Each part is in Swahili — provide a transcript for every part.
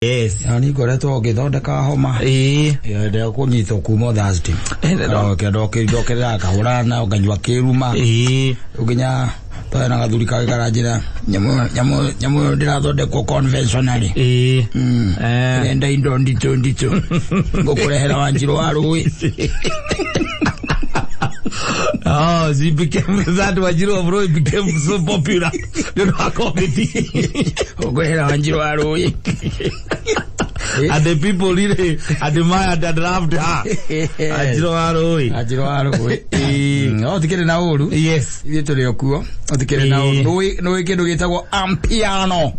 Yes. Yani koreto githondeka homa. Ndio kunyito kuma Thursday. Ndoke kahurana ukanywa kiruma. Uginya twana gathuri ka garajira nyamo ndirathondekwo conventionally. Enda indo ndito ngokurehera Wanjiro wa Rui. Oh, she became that Wanjiro of Rui became so popular. You know, I call it. Wanjiro wa Rui. And the people really admired and loved her. Wanjiro wa Rui. Oh, tikere na uru. Yes. Ile tuliokuwa. Tikere na uru. No kindu gitagwo ampiano.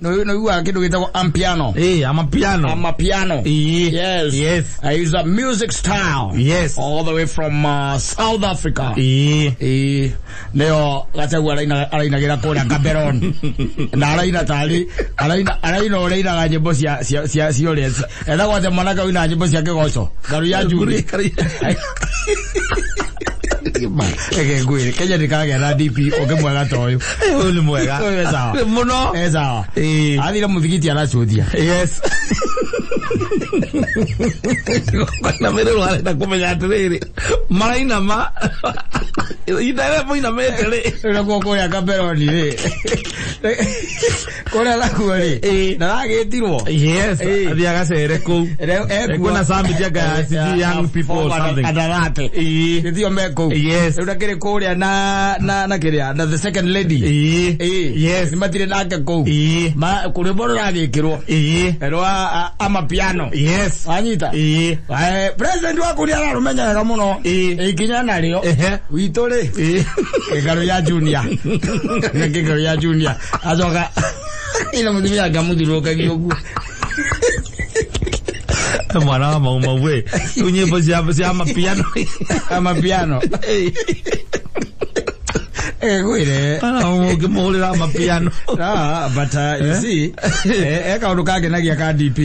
No iwa kindu gitagwo ampiano. Amapiano. Yes. Yes. I use a music style. Yes. All the way from South Africa. Leo gachagua araina gira kona Cameroon. Na araina oreira nyimbo cia Siolens. Enda kwa manaka wina nyimbo cia kigoco. Garu ya juri. Ege ngwire Kenya ndikage na DP okemwega toyo. Ni mwega. Sawa. Muno. Sawa. Athira muthigiti aracuthia. Yes. Na mero wale na kumenya atiriri. Maraina ma. Ida mo ina metere. Ero ko ya Cameroon ri. Kora la kuari. Na agetirwo. Yes. Athia gacere ku. Kuna summit ya young people or something. Adarate. Ndio meko. Yes. Ura kire koria na kiria na the second lady. Yes. Matire nake ko. Ma kuriboro ragikirwo. Ero amapiano. Yes. Anyita. President wa kuria arumenya muno. Ikinya nario. Witore. Egaro ya junior. Egaro ya junior. Azoka. Ila mudimia gamuthiro kagiogu. Mwana wa Mamwe. Unyimbo cia amapiano. Gwire. Ukimulira amapiano. But you see, kaundu kage nagia ka DP.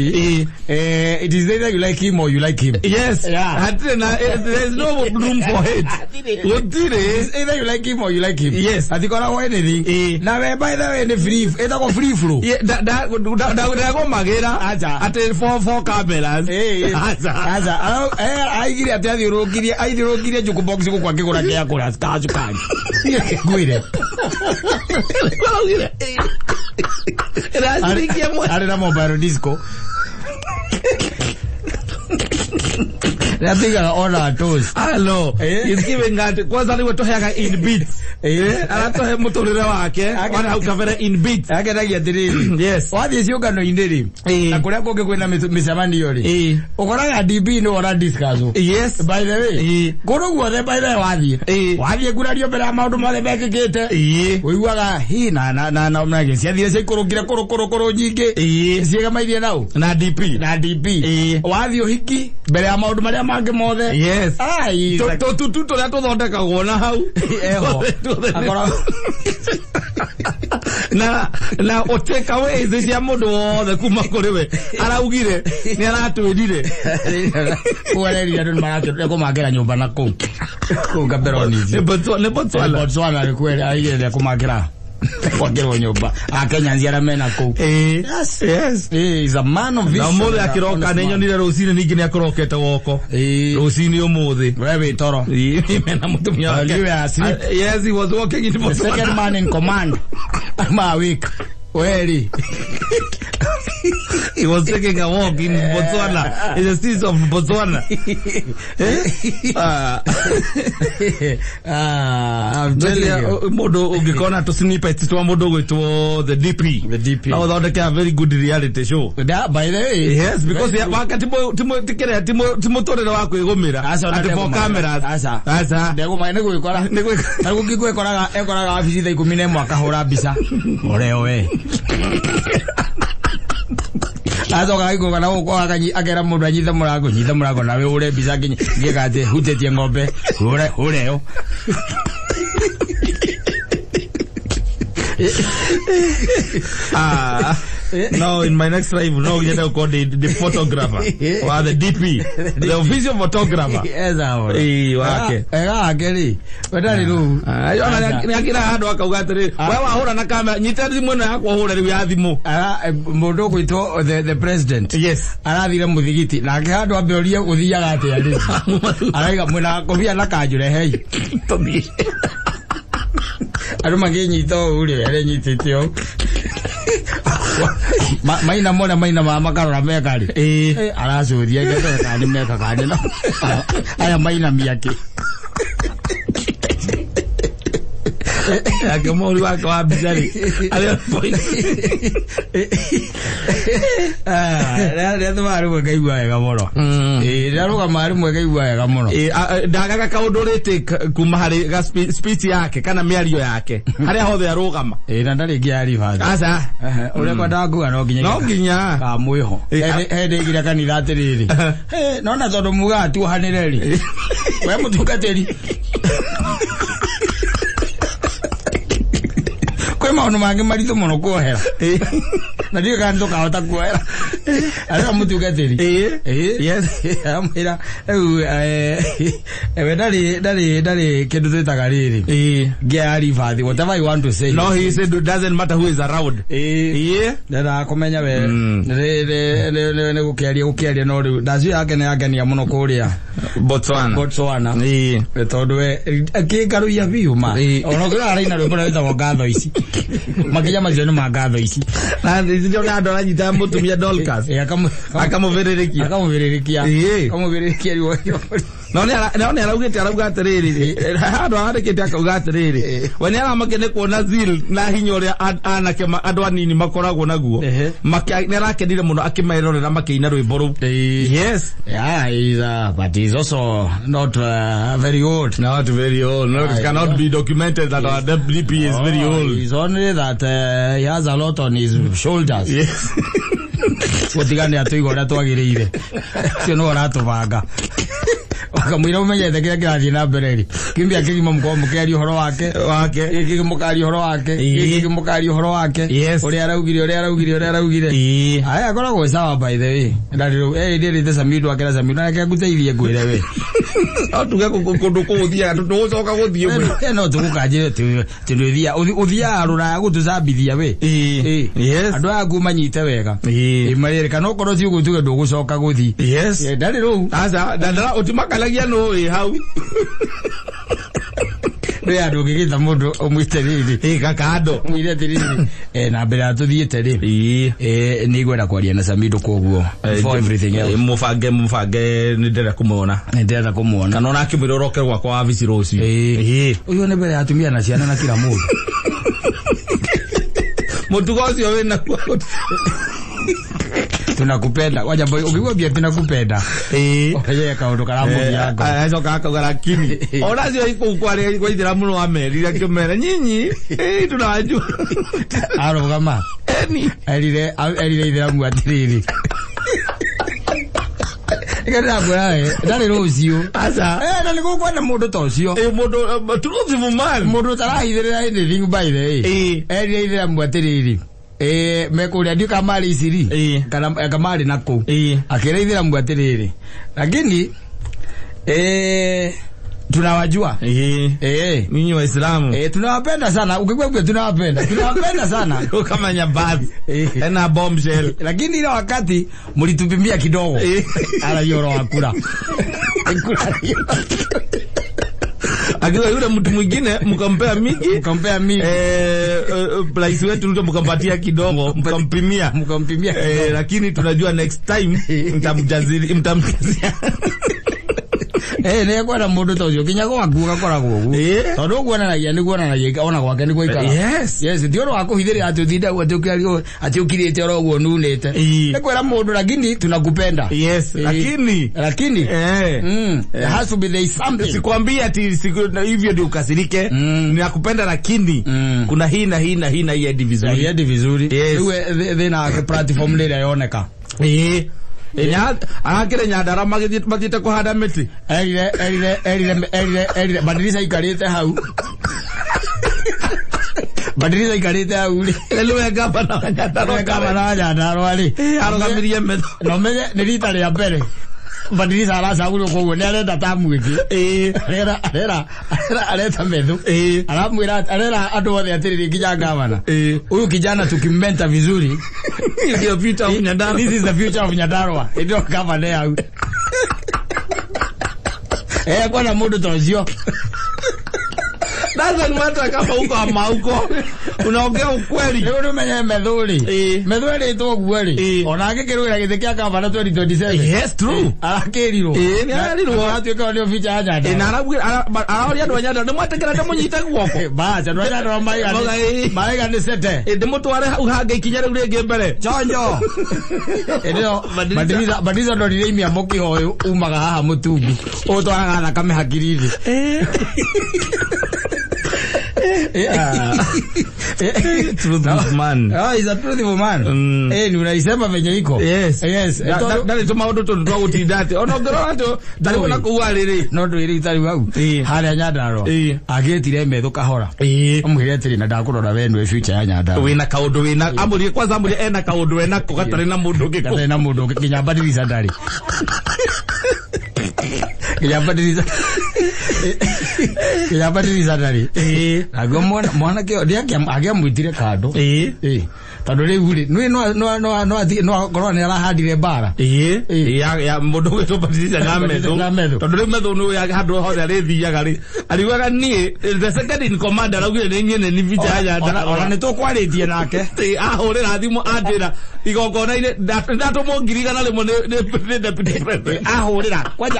It is either you like him or you like him. Yes. Yeah. There is no room for hate. It's either you like him or you like him. Yes. Atikora wa anything. Na we by the way the free. Eta ko free flow. Yeah. Da go magera. Ate four cameras. Aza. Aigire athirokire jukebox ko kwa kigura kia kura skaju. Gwire. Era mobile disco. I think all our toes. Hello. He's giving that. Kwanza ni watohega in beats. Anatohe mutorire wake. Wana ukavera in beats. Ageragia diriri. Yes. Wathi cio no indiri. Na kuria kungi kwina micamani yori. Ukoraga DB no ora discuss. Yes. By the way. Kuru guothe by the way wathi. Wathi kurario mbere ya maundu mothe mekikite. Uiguaga hi na mnage ciathire cikurukire kuru nyingi. Ciega mairie nau. Na DP. Wathi uhiki mbere ya maundu maria mange mothe. Yes. Tu la tuthondeka gona hau. Eho. Akora. Na oteka we cia mundu wothe kuma kuri we. Araugire ni aratwirire. Kuereria ndu maratu kumagera nyumba na ku. Ku Cameroon. Ne Botswana kweli aigire kumagera. Kwa kero nyumba. Akenya nziara mena ku. Yes. He's a man of vision. Na mole akiroka nenyo nire rosini ningine akorokete woko. Rosini omuthi. Wewe toro. Mena mutumia wake. Yes, he was walking in the second man in command. Ma week. Where he was taking a walk in Botswana. In the streets of Botswana. I'm telling you. Modo ugikona to snippets to modo to the DP. Now that they have very good reality show. That by the way. Yes, because wakati timo tore wako igomira. Ati for cameras. Asa. Ndego maine gwikora. Ndego gikwekoraga ekoraga office tha 10 mwaka hora bisa. Orewe. Azoka aiko kana uko akera mundu anyitha murago nawe ure bisa ngikate hutetie ngombe ureo. No, in my next life, no, you know, called the photographer or the DP, the official photographer. Yes, I wake. Gary. But I do. I had work out there. Well, I hold on a camera. You tell him when I go hold we have the Modo the president. Yes. I have the Mudigi. Like how do I build you with the Yagati? I got when I go here like I do. Hey, to me. I don't mind you told you. Maina mona maina mama karo meka ri arazo dia ke ka ni meka ka ni no aya maina miyake akamori wa kwa bizari ale point ndio maru mwe kaigwa ga moro ndio ga maru mwe kaigwa ga moro ndaga ka udorete kuma hari ga speech yake kana miario yake hari hothe arugama na ndari ngiari father asa ule kwa dagu no ginya ka mwiho hede gira kanitha atiriri nona tondu muga tu hanireri we mutungateri kwe maono mange marito mono kuohera na dio kanto kahota kuohera ara mutungateri yes amira dali kindu twitaga riri ngiari fathi whatever you want to say. No, he said it doesn't matter who is around. Ndara kumenya we ne gukiaria no riu ndacio yake ne yagenia muno kuria Botswana tondu we kingaru ya biuma ono kira araina rwimbo rwitagwo ngatho ici makinya macio ni mangatho ici na ndio na ndora nyita mutumia Dolcas akamuviririkia riwo no ne arauga atiriri handu arikite akauga atiriri we ne aramakene kuona zil na hinya uria anake andu anini makoragwo naguo ne arakenire muno akimerorera makiina rwimbo ru. Yes, yeah, but he's also not very old. No, it cannot be documented that our deputy is very old. It's only that he has a lot on his shoulders. Yes. Watigane atuigora twagirire cio no aratubanga wakamwira umenyete kira kirathi na mbere kimbia kigimo mkombo keri horo wake kigimukari horo wake uri araugire aya akoragwo sawa by the way ndariru ndiri the samidu akira samidu na kiguteithie gwire we atuge kundu kuthia tucoka guthie we no tugukanjire tuthia uthia rura gutucambithia we yes andu aku manyite wega marire kana okoro ti ugutuge ndugucoka guthi yes ndariru asa ndara utimakagia no hau we andu gigitha mundu umwiteriri kakando mwire tiriri na mbere atuthiete ri ni gwenda kwaria na Samido koguo for everything else mufange ni ndera kumuona kana ona akimwiroroke gwakwa wa vici rucio uyu ni mbere atumia na ciana na kila mundu mutugo ucio wina tunakupenda waja boy ukigwambia tunakupenda oye kaundu karamu yako azo kaka lakini onacio ikukware kwithira muno wa meri akimera nyinyi tunajua aro kama elire ithira mu atiriri ikara bwae ndari rocio asa ndari gukwenda mundu tocio mundu truthful man mundu tarahithirira anything by the way elire ithira mu atiriri mekuria ndio kama isiri kana kama nako akireithira mwatiriri lakini tunawajua ninyi Waislamu tunawapenda sana ukigwebwe tunawapenda sana kama nyambazi na bombshell lakini ile wakati mlitupimia kidogo ala yoro akula akiwa yule mtu mwingine mkampea miki price wetu ndio mkampatia kidogo mkampimia lakini tunajua next time mtamjazia ne kwa mundu tocio kinya kwa kuga koragwo tondu kuonanagia ni kuonanagia ona gwake ni goikara yes ndio ro akuhithire atuthinda gwatukirario atiukirite oroguo nunete ne kwera mundu lakini tunakupenda yes lakini has to be the something sikwambia ati hivyo ndio ukasirike ninakupenda lakini kuna hii na hii hadi vizuri wewe na platform ile yaoneka akire nyandara magite kuhanda miti elire madirisa ikarite hau Badiriza ikarite auli. Elwe gavana Nyandarua ali. Arogamirie metho. No menye ni rita ria mbere. Badiriza aracagurwo koguo ni arenda tamu ingi. Areta metho. Aramwira arera andu othe atiriri nginya gavana. Huyu kijana tukimenta vizuri. This is the future of Nyandarua. This is the future of Nyandarua. Ndio gavana yao. Kwa na mundu tocio. Doesn't matter kama uko ama huko. Unaongea ukweli. Leo umenye medhuri. Medhuri to gweli. Ona akikirwira githikia gavana 2027. Yes, true. Arakiriro. Ni arirwo. Atuika ndio ficha haja. Na arauri andu anyanda ni mwatekera ndamunyita guoko. Bacha andu anyanda maiga ni sete. Ndimutware hau hange ikinya riu ringi mbere. Chonjo. Ndio Badiriza ndo rimia mukihoyo umaga haha mutungu. Utwaraga thakame hakiriri. Truthful man. Oh, he's a truthful man. Ni unaisema venye iko. Yes. Ndali tuma undu tundu utindate. Ono ngoro atu ndali bona kuwa riri. No ndu iri itari wau. Haria Nyandarua. Agitire metho kahora. Amwire atiri na ndakurora wenu future ya Nyandarua. Wina kaundu wina amuri kwanza amuri ena kaundu wena ko gatari na mundu ngi. Gatari na mundu ngi kinya Badiriza ndari. Kinya Badiriza ndari. Ago mwana kio agia mwitire kando. Tondu riu ri no korwa ni arahandire bara. Ya mundu gwitu Badiriza na metho. Tondu riu metho no ya handu hothe arithiaga ri. Ariwaga ni the second in command araugire ni nyene ni vija ya ndara. Ona ni tukwaritie nake. Ahurira thimu andira igongona ine ndato mongirigana rimwe ni deputy president.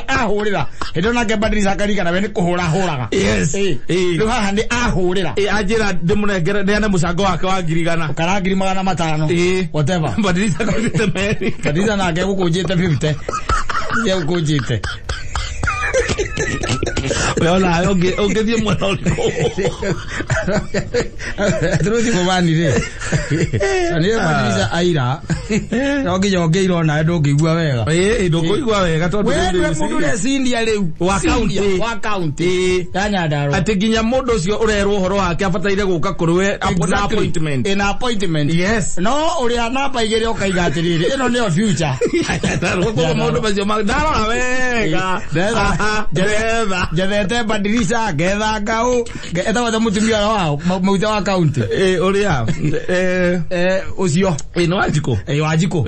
Ahurira hindo nake Badiriza karigana we ni kuhura huraga. Yes. Riu haha ni ahurira. Ajira ndimunengere ndi ana mucango wake wa ngirigana. Karangiri 500. Whatever. Badiriza kogite meri. Badiriza nake gukujite 50. Ye gukujite. Wala ongethie mwana uko. Truthi mubani ri. Ani Badiriza aira. Onge irona ndungigua wega. Ndungigua wega tondu we mundu le Cindia riu wa county ya Nyandarua. Ati ginya mundu ucio urerwo uhoro wake abataire guka kurwe appointment. In appointment. Yes. No uria namba igire ukaiga atiriri. Ino ni future. Kwa mundu bacio magdara wega. Jethete Badiriza getha ngau etagwo ta mutumia wao mauta wa county. Uria ucio no Wanjiko. Wanjiko.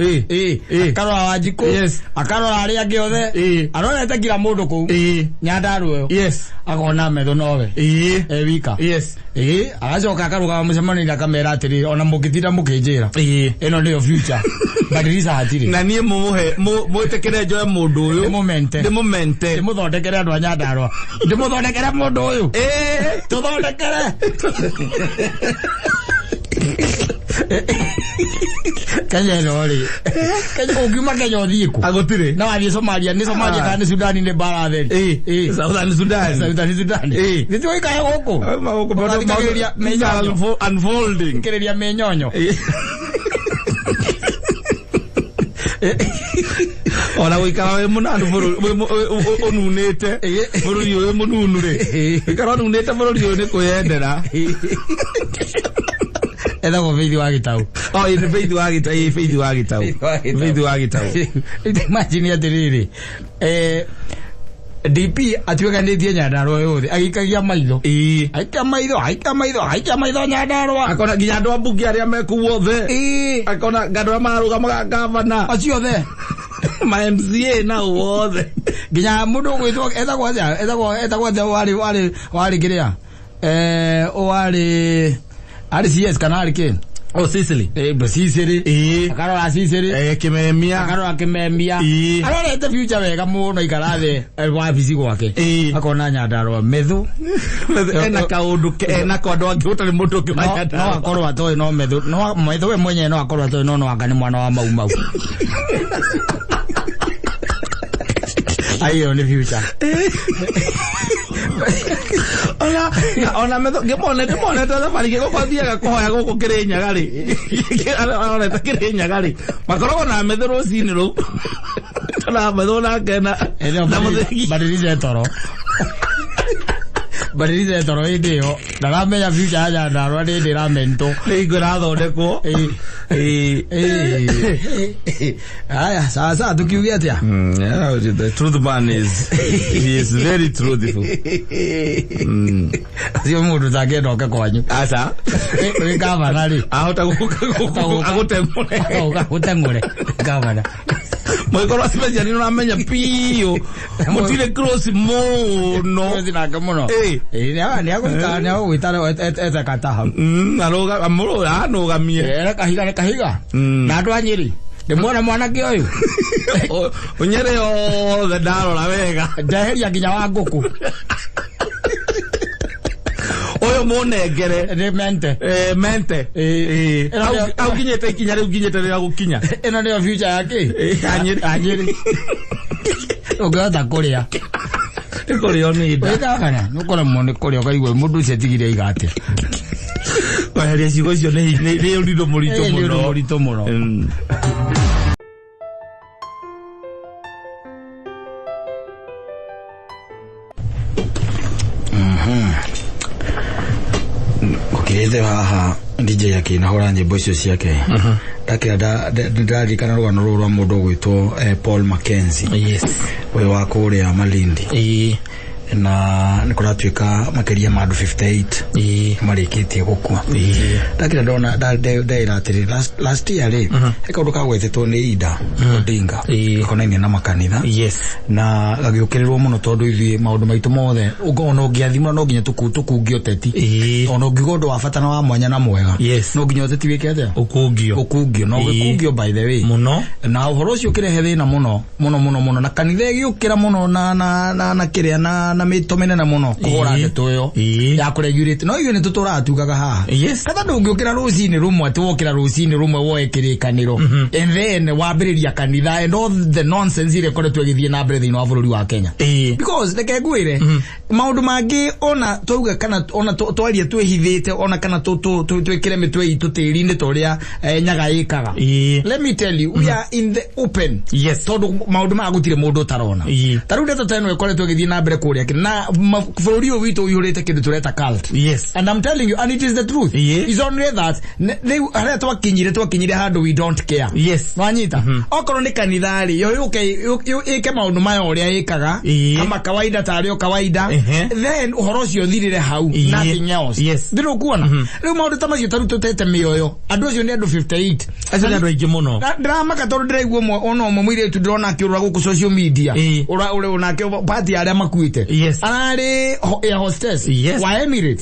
Akarora Wanjiko. Yes. Akarora ari angi othe. Arorete kila mundu ku. Nyandarua yo. Yes. Akona metho nowe. Wika. Yes. Agacoka akaruga mucemani na kamera atiri ona mukitira mukinjira. Ino ndio future. Badiriza hatiri. Na nie muitekere njoe mundu uyu. Ndimumente. Ndimuthondekere andu a Nyandarua. Ndimuthondekere mundu uyu. Tuthondekere. Kenya lori. Kenya ukiuma Kenya uthiku. Agutire. Na wathi Somalia ni Somalia kana Sudan ni bara theri. Southern Sudan. Nitio ikaya guku. Maguku bodo unfolding. Kereria menyonyo. Ona wikara we munanu onunete. Bururi we mununu ri. Wikara onunete bururi we ni kuyendera. Eda ko video agitau. Ine video agitau. Imagine atiriri. DP atuweka ndiye Nyandarua yothe agikagia maitho. Aika maitho Nyandarua. Akona ginya andu abunge aria mekuo the. Akona gandu marugamaga gavana. Acio the. Ma MCA na wothe. Ginya mundu gwitwo etagwo wali kiria. RCS kanali ken. Sicily. Sicily. Akarora Sicily. Kimemia. Akarora Kimemia. Arora ete future wega muno ikarathe wabici gwake. Akona Nyandarua methu. Ena kaundu ena kondu angi utari mundu ungi wa Nyandarua. No akorwo atoe no methu. No methu we mwenye no akorwo atoe no anga ni mwana wa mau. Ayo ni future. Ona metho ngemone ta bari go kwathiaga kuhoya guku Kirinyaga ri. Ona ta Kirinyaga ri. Makorogo na metho rocini ru. Tana metho na kena. Na mutheki Badiriza toro. baririze toro idio ndaramenya future ya ndarwa ndi ramento igorado ndeko aya sasa tukiugia atia the truth man is he is very truthful sio mundu takendo kwanyu asa we gavana ri ahota gutengure gavana mwekoro asimeja nino namenya pio mutile cross mono zinaka muno ni agwitana eta kataha aroga amuro anogamie era kahiga na andu anyiri ndimwona mwanake uyu unyere o ndaro la wega ndaheria nginya wa nguku oyo monegere ne mente au kinyete rira gukinya eno ndio future yake anyiri ogata korea korea ni ida kana nukora mone korea kaigwe mundu cetigire igate baheria cigo cio ni urindo murito muno Kirete haha DJ yake na hora nyimbo icio ciake ndakira ndarikana rwano rwa mundu gwitwo Paul Mackenzie yes we wa kuria Malindi na nikuratuika makeria madu 58 marikitie gukua ndakira ndona ndaira atiri last year ri ekaundu kagwetetwo ni Ida Odinga konaine na makanitha na gagiukirirwo muno tondu ithie maundu maitu mothe ugona ungiathimwa no nginya tukungio teti ono ngigondo wa fatana wa mwanya na mwega no nginya teti wike atia ukungio no ukungio by the way muno na uhoro ucio kirehe thina muno na kanitha giukira muno na kiria na mitomene na muno kuhora ndeto yo ya kuregulate no iyo ni tutura atugaga ha kada ndungiukira rucini rumwe atuokira rucini rumwe woe kirikaniro and then wambiriria kanitha and all the nonsense ile kore twegithie na mbere thini wa bururi wa Kenya because the kegwire maundu mangi ona tuuga kana ona twarie twihithite ona kana twikire mitwe itu tirinde toria nyaga ikaga let me tell you we are in the open tondu maundu magutire mundu tarona taru ndeto teno kore twegithie na mbere kuria na bururi witu uyurite kindu tureta cult and I'm telling you and it is the truth is only that they are twakinyire handu we don't care wanyita okoro ni kanithari yo ike maundu mayo uria ikaga kama kawaida tario kawaida then uhoro cio thirire hau nothing else ndiro kuona riu maundu tamacio taru tutete mioyo andu acio ni andu 58 acio ni andu aingi muno drama katondu ndiraigua ono mwire tu ndrona akiurura guku social media ura unake party aria makuite arari ya hostess wa Emirates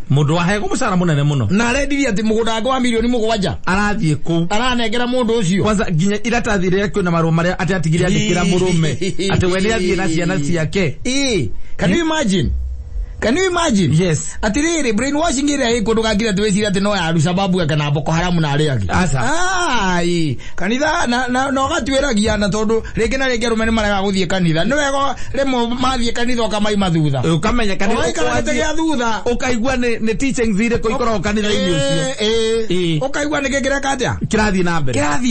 mundu wahego musara munene muno na arediria ati mugunda wa milioni 7 arathie ku aranengera mundu ucio kwanza ginya iratathire kwina maru maria ati atigire andikira murume ati wene athie na ciana ciake Can you imagine? Yes. Atiriri brainwashing ile iko ndugagira twesira ati no ya sababu kana Boko Haram na ari agi. Asa. Kanitha na gatweragia na tondu rege na rege rumene maraga guthie kanitha. No wego remo mathie kanitha okamai mathutha. Ukamenya kanitha ukathia thutha. Ukaigua ne teaching zire ko ikoro kanitha ini ucio. Ukaigua ne gegera katia. Kirathie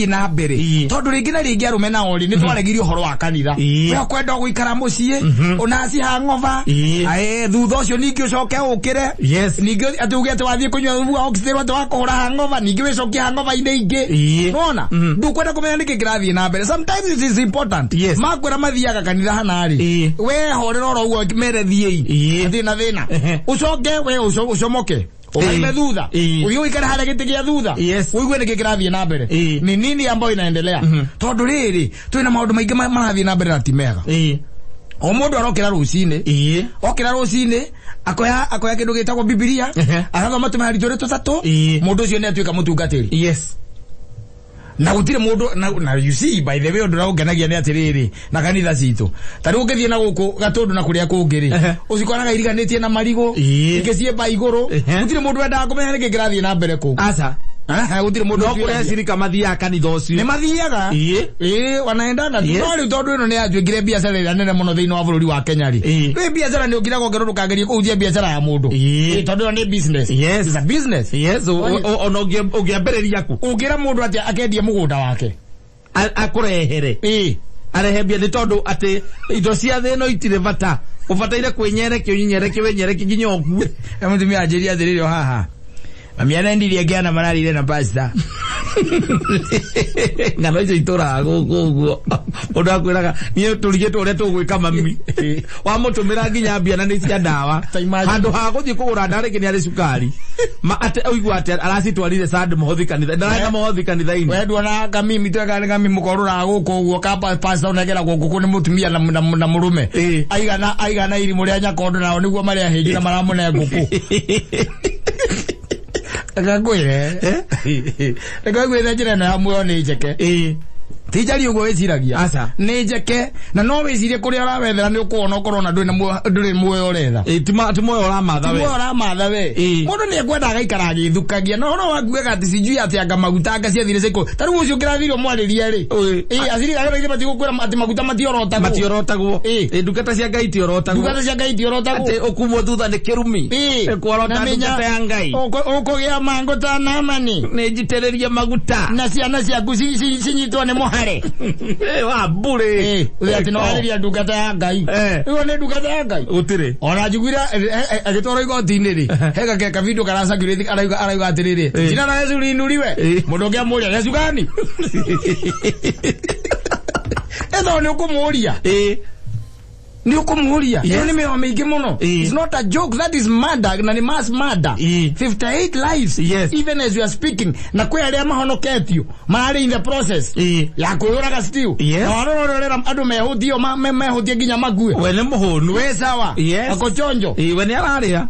na mbere. Tondu rege na rege rumena ori ni twaregirio horo wa kanitha. We kwenda guikara mucie ona si hangova. Thutha ucio ningi ucoke ukire ningi atuge ati wathie kunywa thubu oxidero ati wakora hangova ningi wicoke hangova inde ingi unaona ndukwenda kumenya niki kirathie na mbere sometimes it is important makwira mathiaga kanitha hanari we horera ro ugo mere thie thina ucoke we ucomoke ukaime thutha uyu ikara hara giti gia thutha uigwe niki kirathie na mbere ni nini ambayo inaendelea tondu riri twina maundu maingi marathie na mbere na timega o mundu arokira rucini okira rucini akoya kindu gitagwo Biblia akathoma tumaritore tutatu mundu ucio ni atuika mutungatiri na gutire mundu na you see by the way undu raungenagia ni atiriri na kanitha citu tari ukithie na guku gatundu na kuria kungiri ucikoraga iriganitie na marigo ikicie ba iguru gutire mundu enda kumenya niki kirathie na mbere ku asa utire mundu no kure sirika mathia kanitha ucio ni mathiaga wanaendaga ndori tondu ino ni atuigire biashara ira nene muno thiini wa bururi wa Kenya ri we biashara ni ugira gongeru kagerie kuujia biashara ya mundu tondu ni business it's a business ono ugiambereria ku ugira mundu ati akendia mugunda wake akurehere arehebia ni tondu ati indo cia thino itire bata Ufataire kwenyerekio nginya okue. Mutumia ajiria thiririo haha. Mamiana ndirie giana mararire na pasta. Ngano icio itura guguo. Undu akwiraga nie turigetwo uria tugwika mami. Wa mutumira nginya mbia na ni cia ndawa. Handu ha guthie kugura ndare nginya ri sukari. Ma ate oigwa ate aracitwarire sad muhothi kanitha. Ndaraga muhothi kanitha-ini. We ndona kamimi twega kamimi mukorura guku uguo kapa pasta unegera guku ni mutumia na murume. Aigana iri muria nyakondo nao niguo maria hingira maramune guku. Akagwire njira na hamwe ni njeke tijari ugo weciragia asa ni njeke na no wecirie kuria urawethera ni ukuona ukorona nduri muoyo uretha ti muoyo uramatha we mundu ni ekwenda agaikara agithukagia no wakuega ati sijui ati anga maguta anga ciathire ciko tari ucio kirathirio mwariria ri asiri agera mati gukwira ati maguta matiorotagwo ndukata cia ngai tiorotagwo ati ukumwo thutha ni kirumi kworota ndukata ya ngai ukugia mango ta namani ni njitiririe maguta na ciana ciaku cinyitwo ni muhare wa bure ati no ariria ndukata ya ngai iyo ni ndukata ya ngai utire ona njugwira agitoro igoti-ini ri hega ke kavidio karacakire arauga atiriri jina na Yesu linuriwe mundu ngia muria Yesu gani etho ni ukumuria ni ukumuria iyo ni meo mingi muno. It's not a joke, that is murder na ni mass murder. 58 lives even as you are speaking na kwe aria mahonoketio mari in the process ya kuyuraga still na warororera andu mehuthio mehuthie nginya mague wene muhunu we sawa akochonjo we ni araria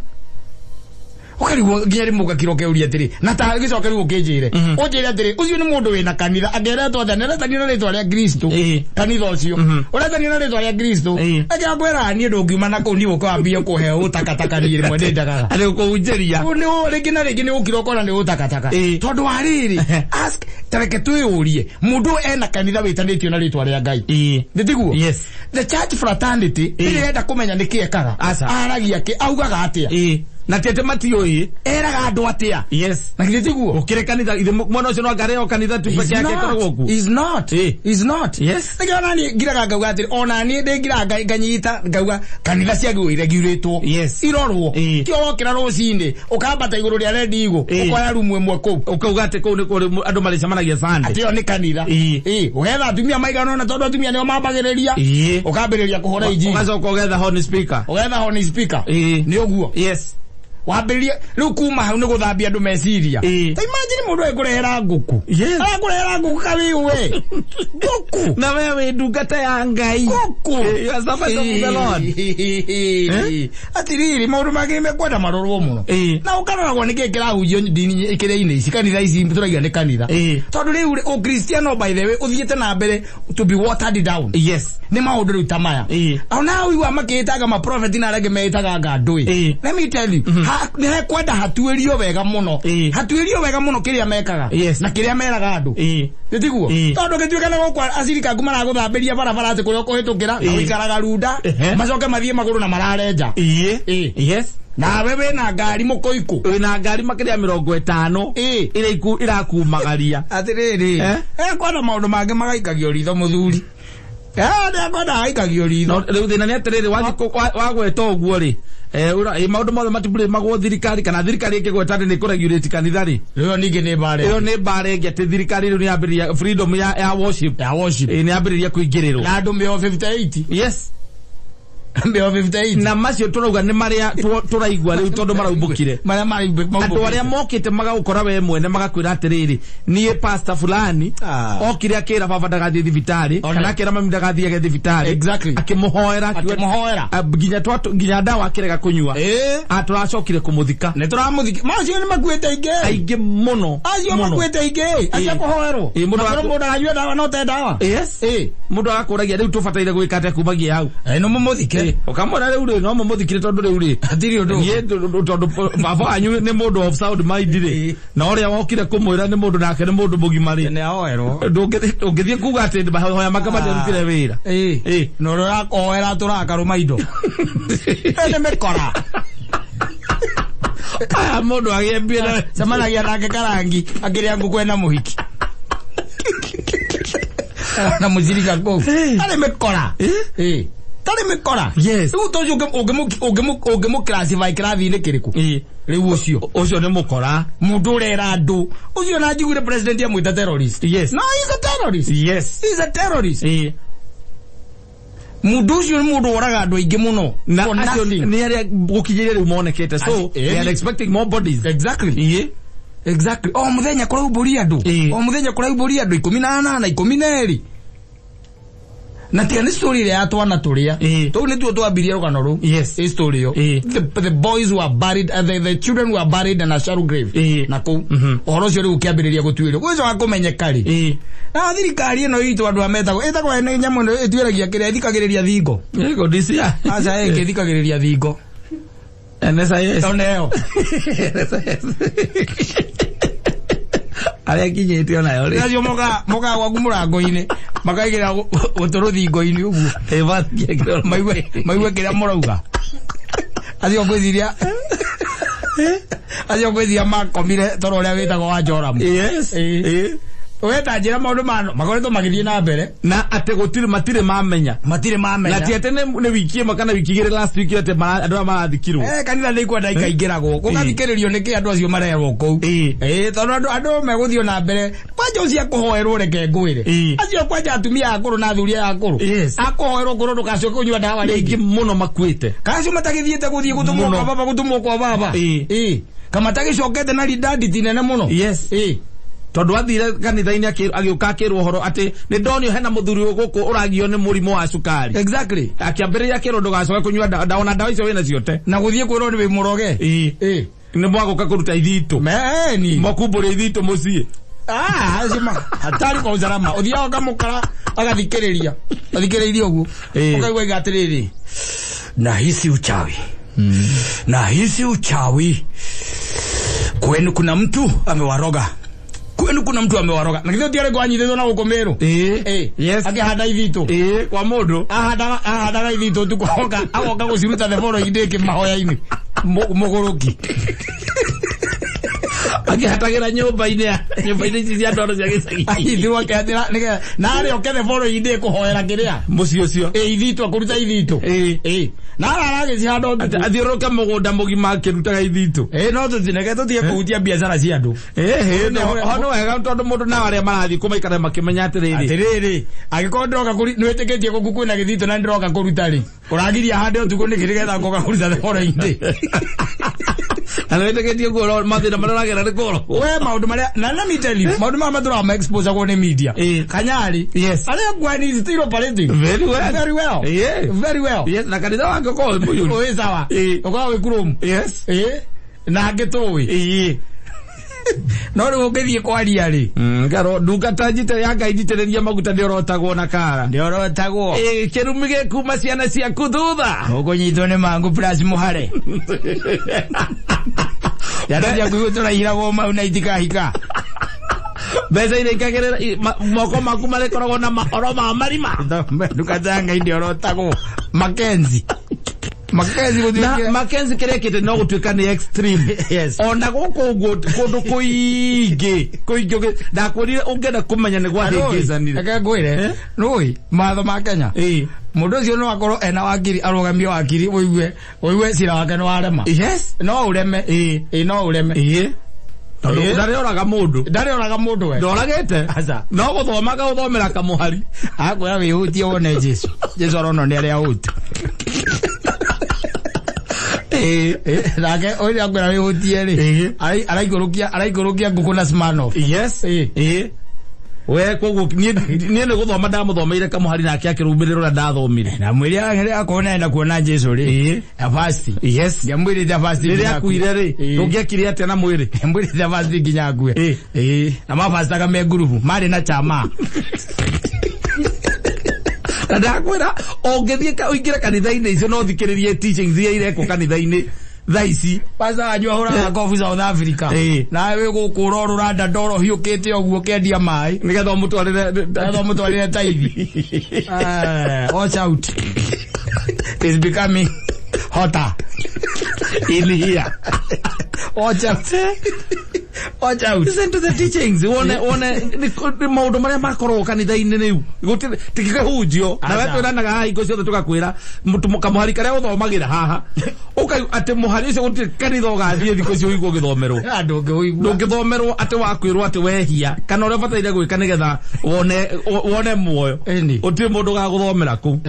ukariwo nginya muga kiroke uri atiri na ta gicoke riwo kinjire unjire atiri ucio ni mundu wina kanitha ageretwo thanera tanira ritwa ria Kristo kanitha ucio urethanira ritwa ria Kristo ake akwera ni ndungiuma na kundi ukwambia kuhe utakataka ni rimwe ndendaga ari kuunjeria ni ringi na ringi ni ukiroko na ni utakataka tondu wariri ask tareke tuiurie mundu ena kanitha witanitio na ritwa ria Ngai nditiguo the church fraternity enda kumenya nikiekaga aragia ki augaga atia na tete matio eraga andu atia na kitiguo ukire kanitha ithe mwana ucio no ngareo kanitha tu peke yake koragwo ku is not ngiona ni ngiraga ngauga atiri ona ni ndingiraga nganyita ngauga kanitha ciaguo ireguritwo irorwo kio kira rucinde ukambata iguru ria rendigo ukoya rumu imwe ku ukauga ati ku ni kuri andu maricamanagia Sunday atio ni kanitha ugetha atumia maigana na tondu atumia nio mambagiriria ukambiriria kuhora injili ugacoka ugetha horn speaker ni uguo wambiria riu kuma hau ni guthambia andu meciria ta imagine mundu ekurehera nguku akurehera nguku kawiwe nguku na wewe ndungata ya Ngai nguku ya sabata mudalon atiriri mundu magime kwenda marorwo muno na ukaroragwo ni kikirahunjio dini ikire-ini ici kanitha ici turaiga ni kanitha tondu riu o Cristiano by the way uthiete na mbere to be watered down ni maundu riu tamaya ona uigwa makitaga ma prophet na arege meitaga ngandui let me tell you ni kwenda hatuirio wega muno kiria mekaga na kiria meraga andu nditiguo tondu gituika na gukwa acirika ngumara guthambiria barabara ati kuria kuhitukira wikaraga runda macoke mathie maguru na mararenja na wewe na ngari mukoiku wina ngari makiria 50 ira irakumagaria atiriri kwenda maundu mange magaikagio ritho muthuri ndia kwenda aikagio ritho riu thina ni atiriri wagweta uguo ri maundu mothe matibure magwo thirikari kana thirikari ikigweta ni kuregulate kanitha ri iyo ningi ni bare iyo ni bare ngeti thirikari ri ni ambiriria freedom ya worship ni ambiriria kuingirirwo na andu 58 mbeo 58 na macio turauga ni maria turaigwa riu tondu maraumbukire andu aria mokite magakora we mwene magakwira atiriri nie pastor fulani okire akira baba ndagathie thibitari kana akira mami ndagathie thibitari akimuhoera nginya ndawa akirega kunyua aturacokire kumuthika ne turamuthika macio ni makwete aingi muno acio makwete ingi acia kuhoerwo mundu ndanyua ndawa no te ndawa mundu agakuragia riu tubataire gwikate kumagia hau no mumuthike ukamona riu ri no mumuthikire tondu riu ri atiri undu ye tondu baba anyu ni mundu of sound mind ri na uria wokire kumwira ni mundu nake ni mundu mugima ri ne aoerwo ndungithie kuga ati hoya makamaje rutire wira no rora koera turakaru maindo ene mekora mundu agiembie na semanagia nake karangi akiria nguku ena muhiki na muzirika go ale mekora tari mikora yes utojo ogemu classify krathi ne kiriku riu ucio ne mukora mundu urera andu ucio na njiguire president ya mwita terrorist yes no he's a terrorist yes he's a terrorist mundu ucio ni mundu oraga andu aingi muno na acio ni aria gukinyire riu monekete so they are expecting more bodies exactly exactly muthenya kora uburi andu muthenya kora uburi andu 18 12 na tia ni story ile atwana turia to ni tu twambirie rugano ru yes story yo the boys who are buried the children who are buried in a shallow grave na ku ohoro cio ri ukiambiriria gutwire kwizo akumenyekari na thirikari ino itu andu ametagwo etagwo ni nyamu ino itwiragia kiria thikagiriria thingo ego disia acha thikagiriria thingo NSIS oneo aria kinyete ona yo acio moga waku murango-ini makaigira uturu thingo-ini uguo evatia maigwe kiria murauga acio kwithia makomire toro uria witagwo wa Joramu yes weta njira maundu mano makoretwo magithie na mbere na ate matire mamenya na tiete ne wiki makana wiki gire last week yote andu marathikirwo kanitha ni kwenda ikaingiragwo kugathikiririo niki andu acio marerwo kou tondu andu meguthio na mbere kwanja ucia kuhoerwo reke ngwire acio kwanja atumia akuru na thuria akuru akuhoerwo ngoro ndukacoke kunyua ndawa ringi muno makuite kacio matagithiete guthie gutumwo kwa baba kama tagicokete na ridadi tinene muno yes tondu athire kanitha-ini agiuka akirwo horo ati ni ndonio hena muthuri guku uragio ni murimo wa cukari exactly akiambiriria kirwo ndugacoke kunyua ndawa ndawa icio wina ciote na guthie kwirwo ni wi muroge ni mwagoka kuruta ithito meni mwakumbura ithito mucie azima hatari kwa uzarama uthia kamukara agathikiriria athikiriria uguo ukaigwa igatiriri nahisi uchawi kwenu kuna mtu amewaroga na kithio tiare kwa nyithetwo na gukomeru yes akihanda ithito kwa mundu ahanda ithito tu agoka guciruta the following day kimahoya-ini muguruki akihatagira nyumba-ini ici cia ndoro cia gicagi ithiwa kiatira na ari okethe following day kuhoera kiria mucio ucio ithito akuruta ithito na aragicihanda athiuruka mugunda mugima akirutaga ithito no tutineke tutie kuhutia biacara cia andu hono wega tondu mundu na aria marathi kumaikara makimenya atiriri agikorwo ndiroka nwitikitie guku kwina githito na ndiroka kuruta ri uragiria hande utuku nikirigetha ngoka kuruta thora-ini anawetikitie kuo mathina maria uragera ni kuro we maundu maria na let me tell you maundu maria mathura expose agwo ni media kanyari aria gwani is still operating very well yes na kanitha wangu ko muyuni oe sawa ukawa we kurum yes na ngitowi no ri ungithie kwaria ri ngaro ndungata njite ya Ngai nditiriria maguta ndiorotagwo na kara kirumi gikuma ciana ciaku thutha ugunyitwo ni mangu plus muhare yaraja kuitura iragwo mau na itikahika beza ile ikagirira moko maku marekoragwo na mahoro ma marima ndukata Ngai ndiorotagwo Mackenzie Mackenzie kirekete no gutuika ni extreme ona guku kundu kuingi na kurire ungenda kumenya ni gwathingizanire akagwire nui matho ma Kenya mundu ucio no akorwo ena wakiri arugamio wakiri woiwe cira wake no arema no ureme no ureme ndarioraga mundu we ndoragite no guthomaga uthomera kamuhari akwira wihutie wone Jesu arono ni aria utu nake oire akwira wihutie ri araigurukia nguku na Smirnoff we koguo nie ne guthoma ndamuthomeire kamuhari nake akirumbirira na ndathomire na mwiri akona enda kuona Jesu ri fast ngamwiri the fast ri akuire ri ungiakire ate na mwiri mwiri the fast nginya akue na mafasta kama group mari na chama ndakwira ongethie uingire kanitha-ini icio no thikiririe teachings iria ireko kanitha-ini thaici pasa anyua hura kofu South Africa na we gukura uranda ndoro hiukite oguo kendia mai nigetha mutwarire taithi watch out is becoming hotter in here watch out watch out. Listen to the teachings. One maundu maria makorwo kanitha-ini riu gutire tikikahunjio na wetu ndanaga ha ingo ciothe tugakwira kamuhari karia uthomagira haha ukai ati muhari ucio gutire kanitha ugathie thiko cio igwo githomerwo ndungithomerwo ati wakwirwo ati wehia kana uria bataire gwika nigetha wone muoyo utire mundu gaguthomera ku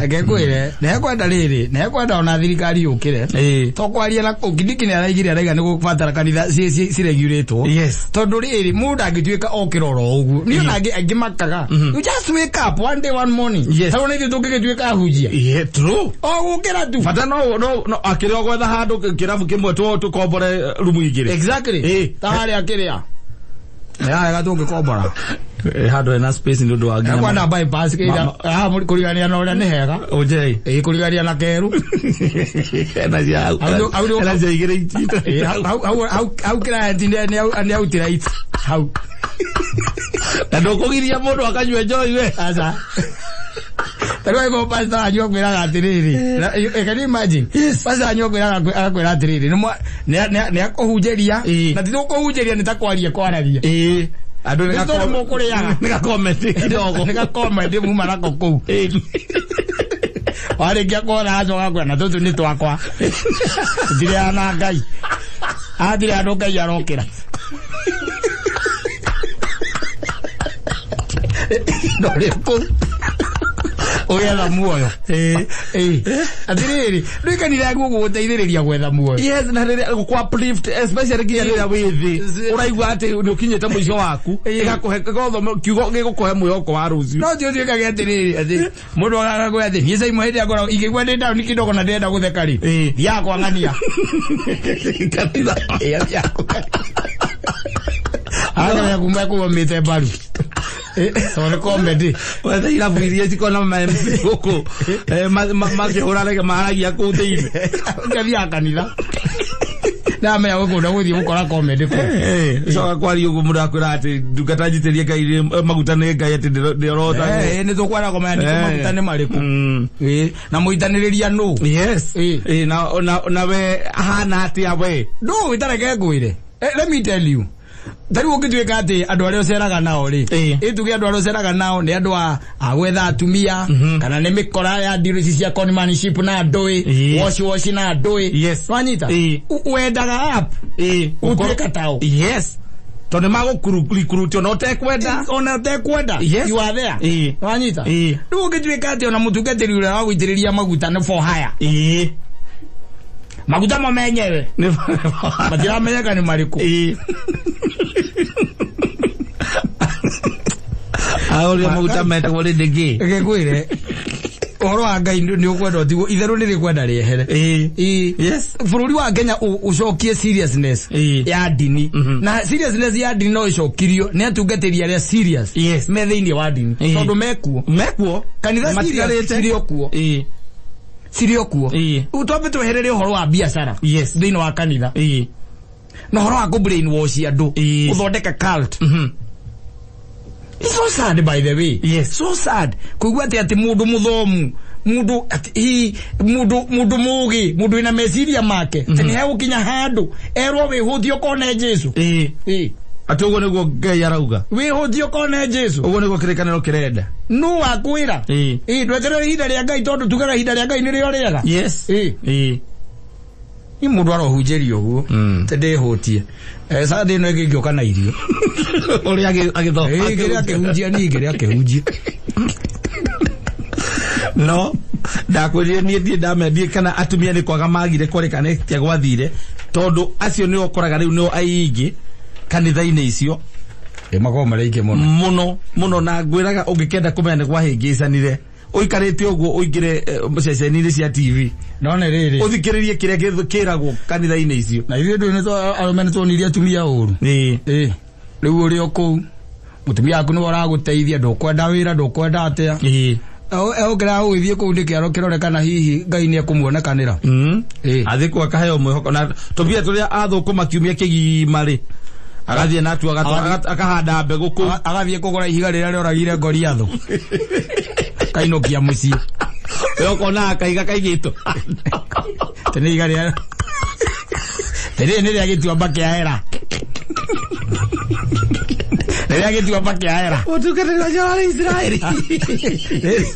gekwire nekwenda riri nekwenda ona thirikari yukire to kwaria na kugindikini araigire araiga ni gubatara kanitha si regulate tondu riri mundu angituika okiroro ugu ni ona angimakaga you just wake up one day one morning tawo ni tungigituika ahujia true gukira tu bata no akiri ogwetha handu kirabu kimwe tukombore rumu igire exactly tahari akiria gatungikomborA handu ena space ndu wa ngina kwenda bypass kida kurigania na uria ni hega ojei kurigania na keru ena cia ena cia igire itito how kira ni out right how na ndukugiria mundu akanywe joy we aza Tarwa ibo pasta anyo kwira gatiriri. Can you imagine? Pasta anyo kwira gatiriri. Ne akohujeria na tito kuhujeria nitakwaria kwararia. Ando nika comment kidogo. Nika comment mu marako ku. Wale kia kora azo gakwa na tutu ni twakwa. Dire ana ngai. Adire ando ngai arokira. Dole ko. Oya la muoyo atiriri ndikanira guguteithiriria gwetha muoyo yes na riri ku uplift especially kia withi uraigwa ati ni ukinyete muico waku igakuhe gotho kiugo gigukuhe muoyo wa rucio no tio tio kage atiriri ati mundu agagwe ati yesa imwe hidi agora igigwa ndi down kidogo na ndenda gutheka ri yako angania katila yako aga ya kumba ku mite baru sone comedy whether ila video ziko na MC huko magihura leke maragia ku thiini ngavia kanitha na me yago kuda guthii gukora comedy ko so kwari ugu mundu akwira ati dukatajiteria kai maguta ne ngai ati ndirota ni tukwara komandi maguta ne mariku na muitaniriria no yes na we hana ati awe no itareke ngwire let me tell you Dari ukitweka ati andu aria uceraga nao ri ituge andu aria uceraga nao ni andu a gwetha atumia kana ni mikora ya dirisi cia conmanship na ndui wash na ndui wanyita wendaga app utweka tao tonde mago kurutio no tekwenda ona tekwenda you are there wanyita ndu ukitweka ati ona mutungatiri uria wa gwitiriria maguta ne for hire maguta mamenyewe matira menyeka ni mariku Auri maguta meta wale dege gekwire oro anga ni ukwenda tigo itheru ni rikwenda riehere yes bururi wa Kenya ucokie seriousness ya dini na seriousness ya dini no icokirio ni atungateria ria serious me thiini wa dini tondu mekuo kanitha sirio kuo utobe tweherere uhoro wa biashara thiini wa kanitha no horo wa brainwash andu uthondeka cult It's so sad by the way. So sad. Kuigwa ati mundu muthomu, mundu mugi, mundu ina meciria make. Tani he ukinya handu, erwo wihuthio kone Jesu. Ati ugo niguo Ngai arauga. Wihuthio kone Jesu. Ugo niguo kirikaniro kirenda. Nä rä a gä tua mbake aera nä rä a gä tua mbake aera å tungatä wa Jehova Israeli rä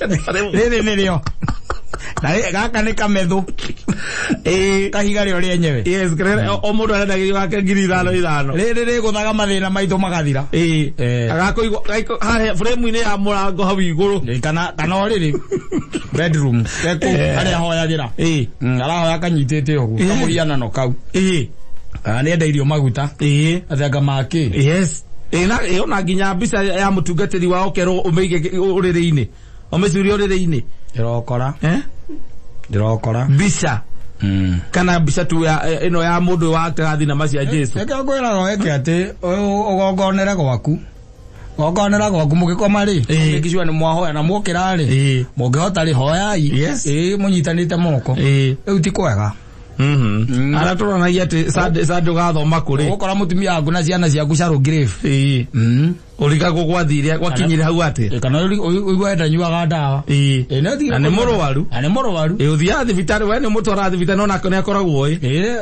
nä rä o gaka nä kamethå kahiga rä o rä enyewe o må ndå arenda gä wake 5,000 rä rä gå thaga mathä na maitå magathira agakoigwo harä frame-inä ya må rango hau igå rå kana o rä rä bedroom harä a hoyagä ra arahoya kanyitä te å guo kamå rianano kau nä endairio maguta athenga makä ona nginya mbica ya må tungatä ri wao kerwo å mä ige å rä rä-inä o mä curie å rä rä-inä ndä rokora mbica kana mbica tu ĩno ya mũndũ watega thinema cia Jesu eke ngwĩraga weke atĩ ũgongonere gwaku mũgĩkoma rĩ mũgĩkicua nĩ mwahoya na mwokĩra rĩ mũngĩhota rĩ hoyai mũnyitanĩte moko rĩu ti kwega aratũranagia atĩ sande ũgathoma kũrĩ ũgũkora mũtumia waku na ciana ciaku carũ grave ũrigagwo gwathire gwakinyire hau atĩ kana ũigua ndanyuaga ndawa na nĩ mũrũaru ũthiaga thibitarĩ we nĩ mũtwaraga thibitarĩ no nake nĩ akoragwo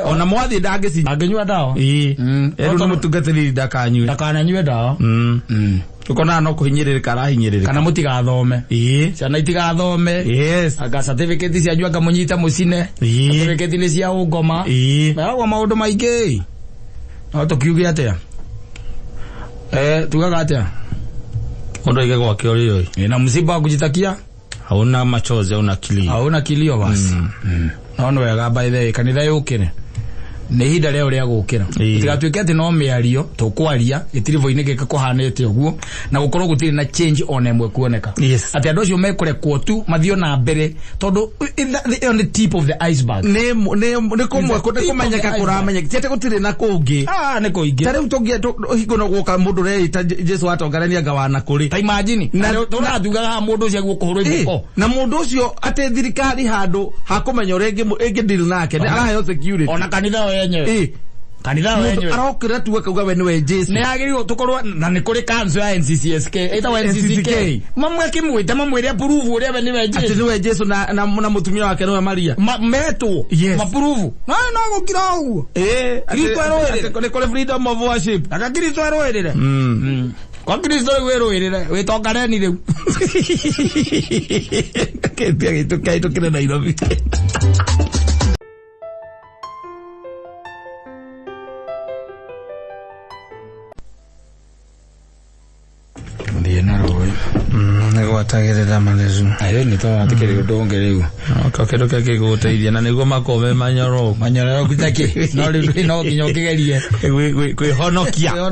ona mwathiĩ ndangĩnyua ndawa rĩu nĩ mũtungatĩri ndakananyue ndawa tukona no kuhinyĩrĩrĩka arahinyĩrĩrĩka kana mũtigathome ciana itigathome anga certificate cianyu anga mũnyite mũcine certificate nĩ cia ũngoma meragwo maũndũ maingĩ no tũkiuge atĩa tugaga atĩa mũndũ aige gwake ũrĩ na msiba wa kujitakia hauna machozi hauna kilio basi no wega by the way kanitha yũkĩre nĩ ihinda rĩao rĩa gũkĩra tigatuĩke atĩ no mĩario tũkwaria gĩtiribo-inĩ gĩka kũhanĩte ũguo na gũkorwo gũtirĩ na change ona ĩmwe kuoneka atĩ andũ acio mekũrekwo tu mathio na mbere tondũ on the tip of the iceberg nĩ kũmwe kũmenyeka kũramenyeka ti atĩ gũtirĩ na kũngĩ nĩ kũingĩ tarĩu tũngĩhingo gũka mũndũ ũreita Jesu atongarania ngawana kũrĩ ta imagine tũratugaga mũndũ ũcio gũkũhũrwo iboko na mũndũ ũcio atĩ thirikari handũ hakũmenya ũrĩa ĩngĩ nake araheo security ona kanitha kanitha wenyewe arokira tu akauga we niwe Jesu nĩ agĩrĩirwo tũkorwo na nĩ kũrĩ kanzo ya NCCSK ĩtagwo NCCK mamwe akĩmwĩta mamwĩre approve ũrĩa we niwe Jesu atĩ niwe Jesu na mũtumia wake niwe Maria metwo approve no gũkira ũguo Kristo arũĩrĩre nĩ kũrĩ freedom of worship aka Kristo arũĩrĩre kwa Kristo wĩrũĩrĩre wĩtongareni rĩu kĩtia gĩtũkĩre Nairobi nĩgwatagĩrĩra marezu nĩ twatikĩrĩ ũndũ ũngĩ rĩu kĩndũ kĩngĩ gũgũteithia na nĩguo makome manyoroku takĩ no rĩu no nginya ũkĩgerie kwĩhonokia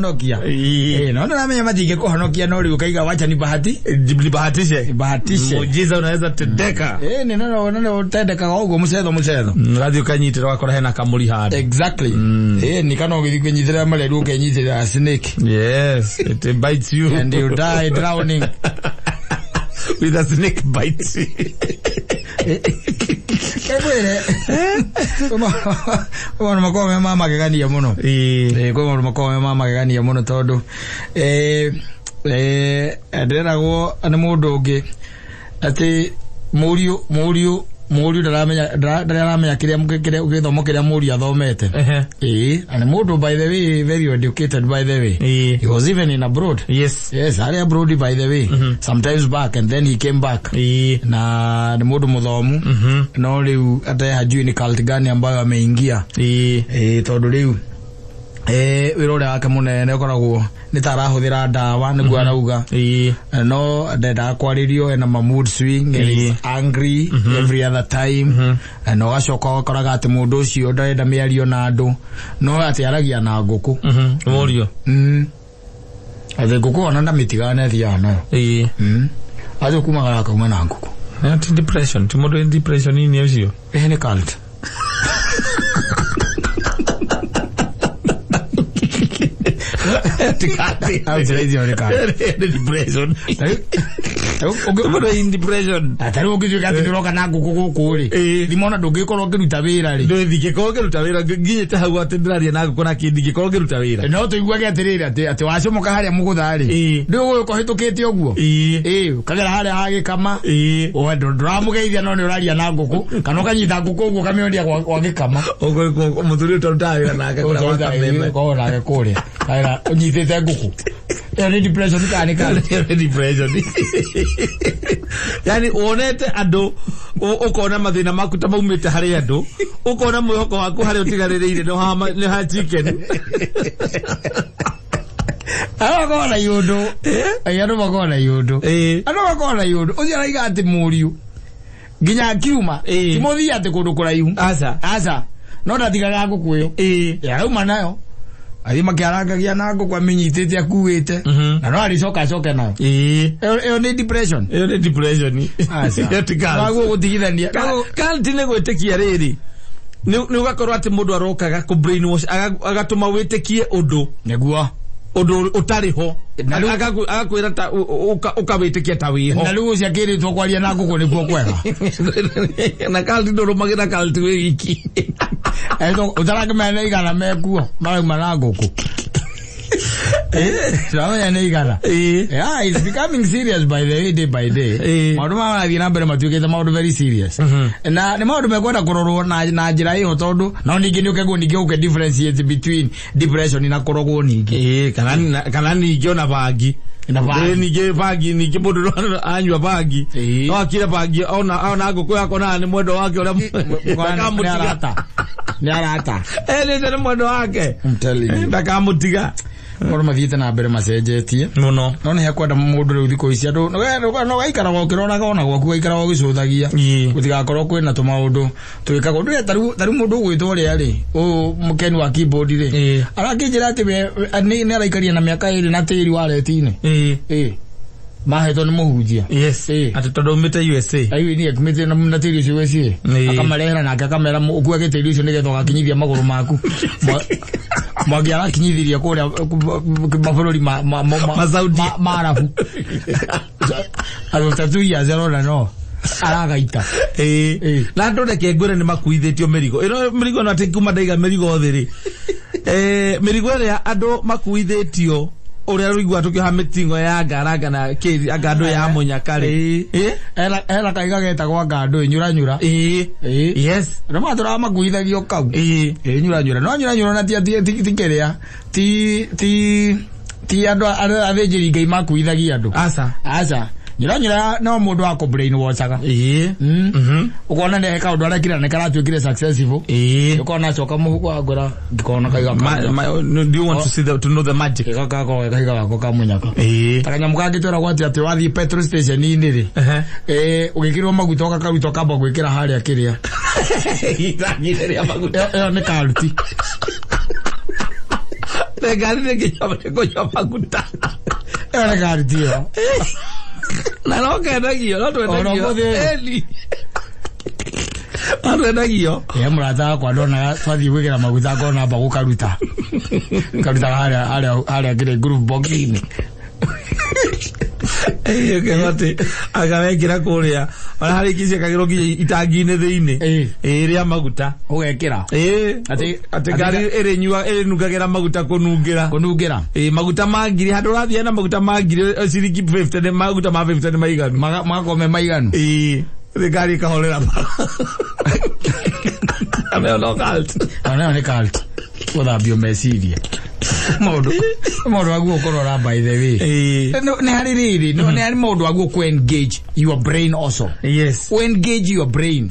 no ndĩramenya matingĩkũhonokia no rĩu ũkaiga wacha nibahatishe muujiza unaweza tendeka nĩ ũtendekaga ũguo mũcetho ũgathiĩ ũkanyitĩra wakora hena kamũri handũ exactly nĩ kana ũgĩthiĩ kwĩnyitĩra mareru ũkenyitĩra snake yes it bites you and you die drowning with a snake bite kegwire kwa makome mama kegania muno kwa makome mama kegania muno tondu ndiragwo nĩ mũndũ ũngĩ atĩ mũriũ ndaramenya kĩrĩa gĩthomo kĩrĩa mũriũ athomete and mũndũ by the way very educated by the way he was even in abroad yes harĩ abroad by the way sometimes back and then he came back na nĩ mũndũ mũthomu no rĩu hata hajui ni cult gani ambayo ameingia tondũ rĩu wĩra ũrĩa wake mũnene ũkoragwo nĩ ta arahũthĩra ndawa nĩguo arauga no ndenda kwarĩrio ena mood swing is angry every other time no gacoka ũkoraga atĩ mũndũ ũcio ndarenda mĩario na andũ no atĩ aragia na ngũkũ mũriũ atĩ ngũkũ ona ndamĩtigana thiaga nayo atĩ kumagara akauma na ngũkũ depression ti mũndũ depression ini ũcio nĩ cult Uko in depression. Atari ukijua ati ndiroka na nguku ri. Limona ndungikorwo ngiruta wira ri. Ndo thigikorwo ngiruta wira nginyite hau ati ndiraria na nguku na kindi gikorwo ngiruta wira. No tuiguage atiriri ati wacomoka haria muguthari. Ndio uko hitukite uguo. Kagera haria hage kama. O nduramugeithia no ni uraria na nguku. Kana ukanyita nguku uguo kamiondia kwa gikama. Uko muthuri utoruta wira na ngakora wakameme. Ko na ngekuria. Kaira unyitite nguku. Ni depression kani depression. Yani onete ando ukona mathina maku ta maumite hari ando ukona mwihoko waku hari utigaririire no ha chicken. Agora yudo. Ayano magora yudo. Ano magora yudo. Uthira igati muriu. Ginya kiuma. Timothi ate kundu kuraihu. Asa. No ndatigaga ngukuyo. Ya uma nayo. Ari makiarangagia na nguku amenyitite akuite. Na no ari coka nayo. Eo ni depression. Asa. Wagu gutigithania. Kanti ne gwetikia riri. Ni ugakorwo ati mundu arokaga ku brainwash agatuma witikie undu. Neguo. Undu utariho. Agakwira ta ukawitikia ta wiho. Na riu cia kiritwo kwaria na nguku nikuo kwega. Na kalti ndurumagira kalti wiki. Utarake mene igana mekuo mara nguku. Sawa ne igana. Yeah, it's becoming serious by day. Maundu marathii na mbere matuikite maundu very serious. Na ni maundu mekwenda kurorwo na njira hiyo tondu no ningi ni uke differentiate between depression na kurogwo ningi. Kana ningi ona bangi. Ningi bangi ningi mundu anywa bangi. No akire bangi ona nguku yako na ni mwendo wake ora akamutiga. Ni arata. Ni mwendo wake. I'm telling you. Ndakamutiga. Moro mathiete na mbere macenjetie no ne hekwenda mundu riu thiko ici andu no gaikara gokirona ona gwaku gaikara gogicuthagia gutigakorwo kwina tumaundu twikaga undu tari mundu gwitwo ri ari o mukeni wa keyboard ri arakinjira ati ni araikaria na miaka iri na tiri wa retine mahetwo ni Mahunjio. Yes. Ati tondu umite USA. Ayu ni akumite na tiri ucio USA. Akamarehera na akamera ukuage tiri ucio nigetho gakinyithia maguru maku. Mwagi arakinyithiria kuria mabulori Saudi marafu. Alo tatu ya zero no. Aragaita. Na ndoneke ngwire ni makuithitio mirigo. Ino mirigo na tikuma ndaiga mirigo thiri. Mirigo ya andu makuithitio uria ruigwa tukiha mitingo ya ngaraga na kiri agando ya munyakari ela kaiga geta kwa ngando nyura yes no matura makuithagio kau nyura no nyura na tikeria ti andu athĩnjĩri Ngai makuithagia andu asa nyura no mundu wa brain washaga ukona ne ka undu arekira ne karatuikire successful ukona coka muhuko agora ngikona kaiga do you want to know the magic kaiga wako kamunyaka takanya mukagitwera gwati ati wathi petrol station ini ri ugikirwo maguta okaruta kamba gwikira haria kiria ithangireria maguta ne karuti gari ne kinywa maguta ne karuti na no kendagio no twendagio eli arendagio murata kwa ndona twathi gwikira maguta kona mba gukaruta haria kire group boxing kegoti agawekira kuria ona hari kisi kagiro nginya itangi-ini thiini ria maguta ugekira ati gari irinyua irinungagira maguta kunungira maguta mangiri handu rathia na maguta mangiri ciringi 50 maguta ma 50 maiganu magome maiganu gari kahorera ame no cult uthambio meciria mundu wagu ukorora by the way ne hari riri no ne hari mundu wagu ku engage your brain also. Yes, we engage your brain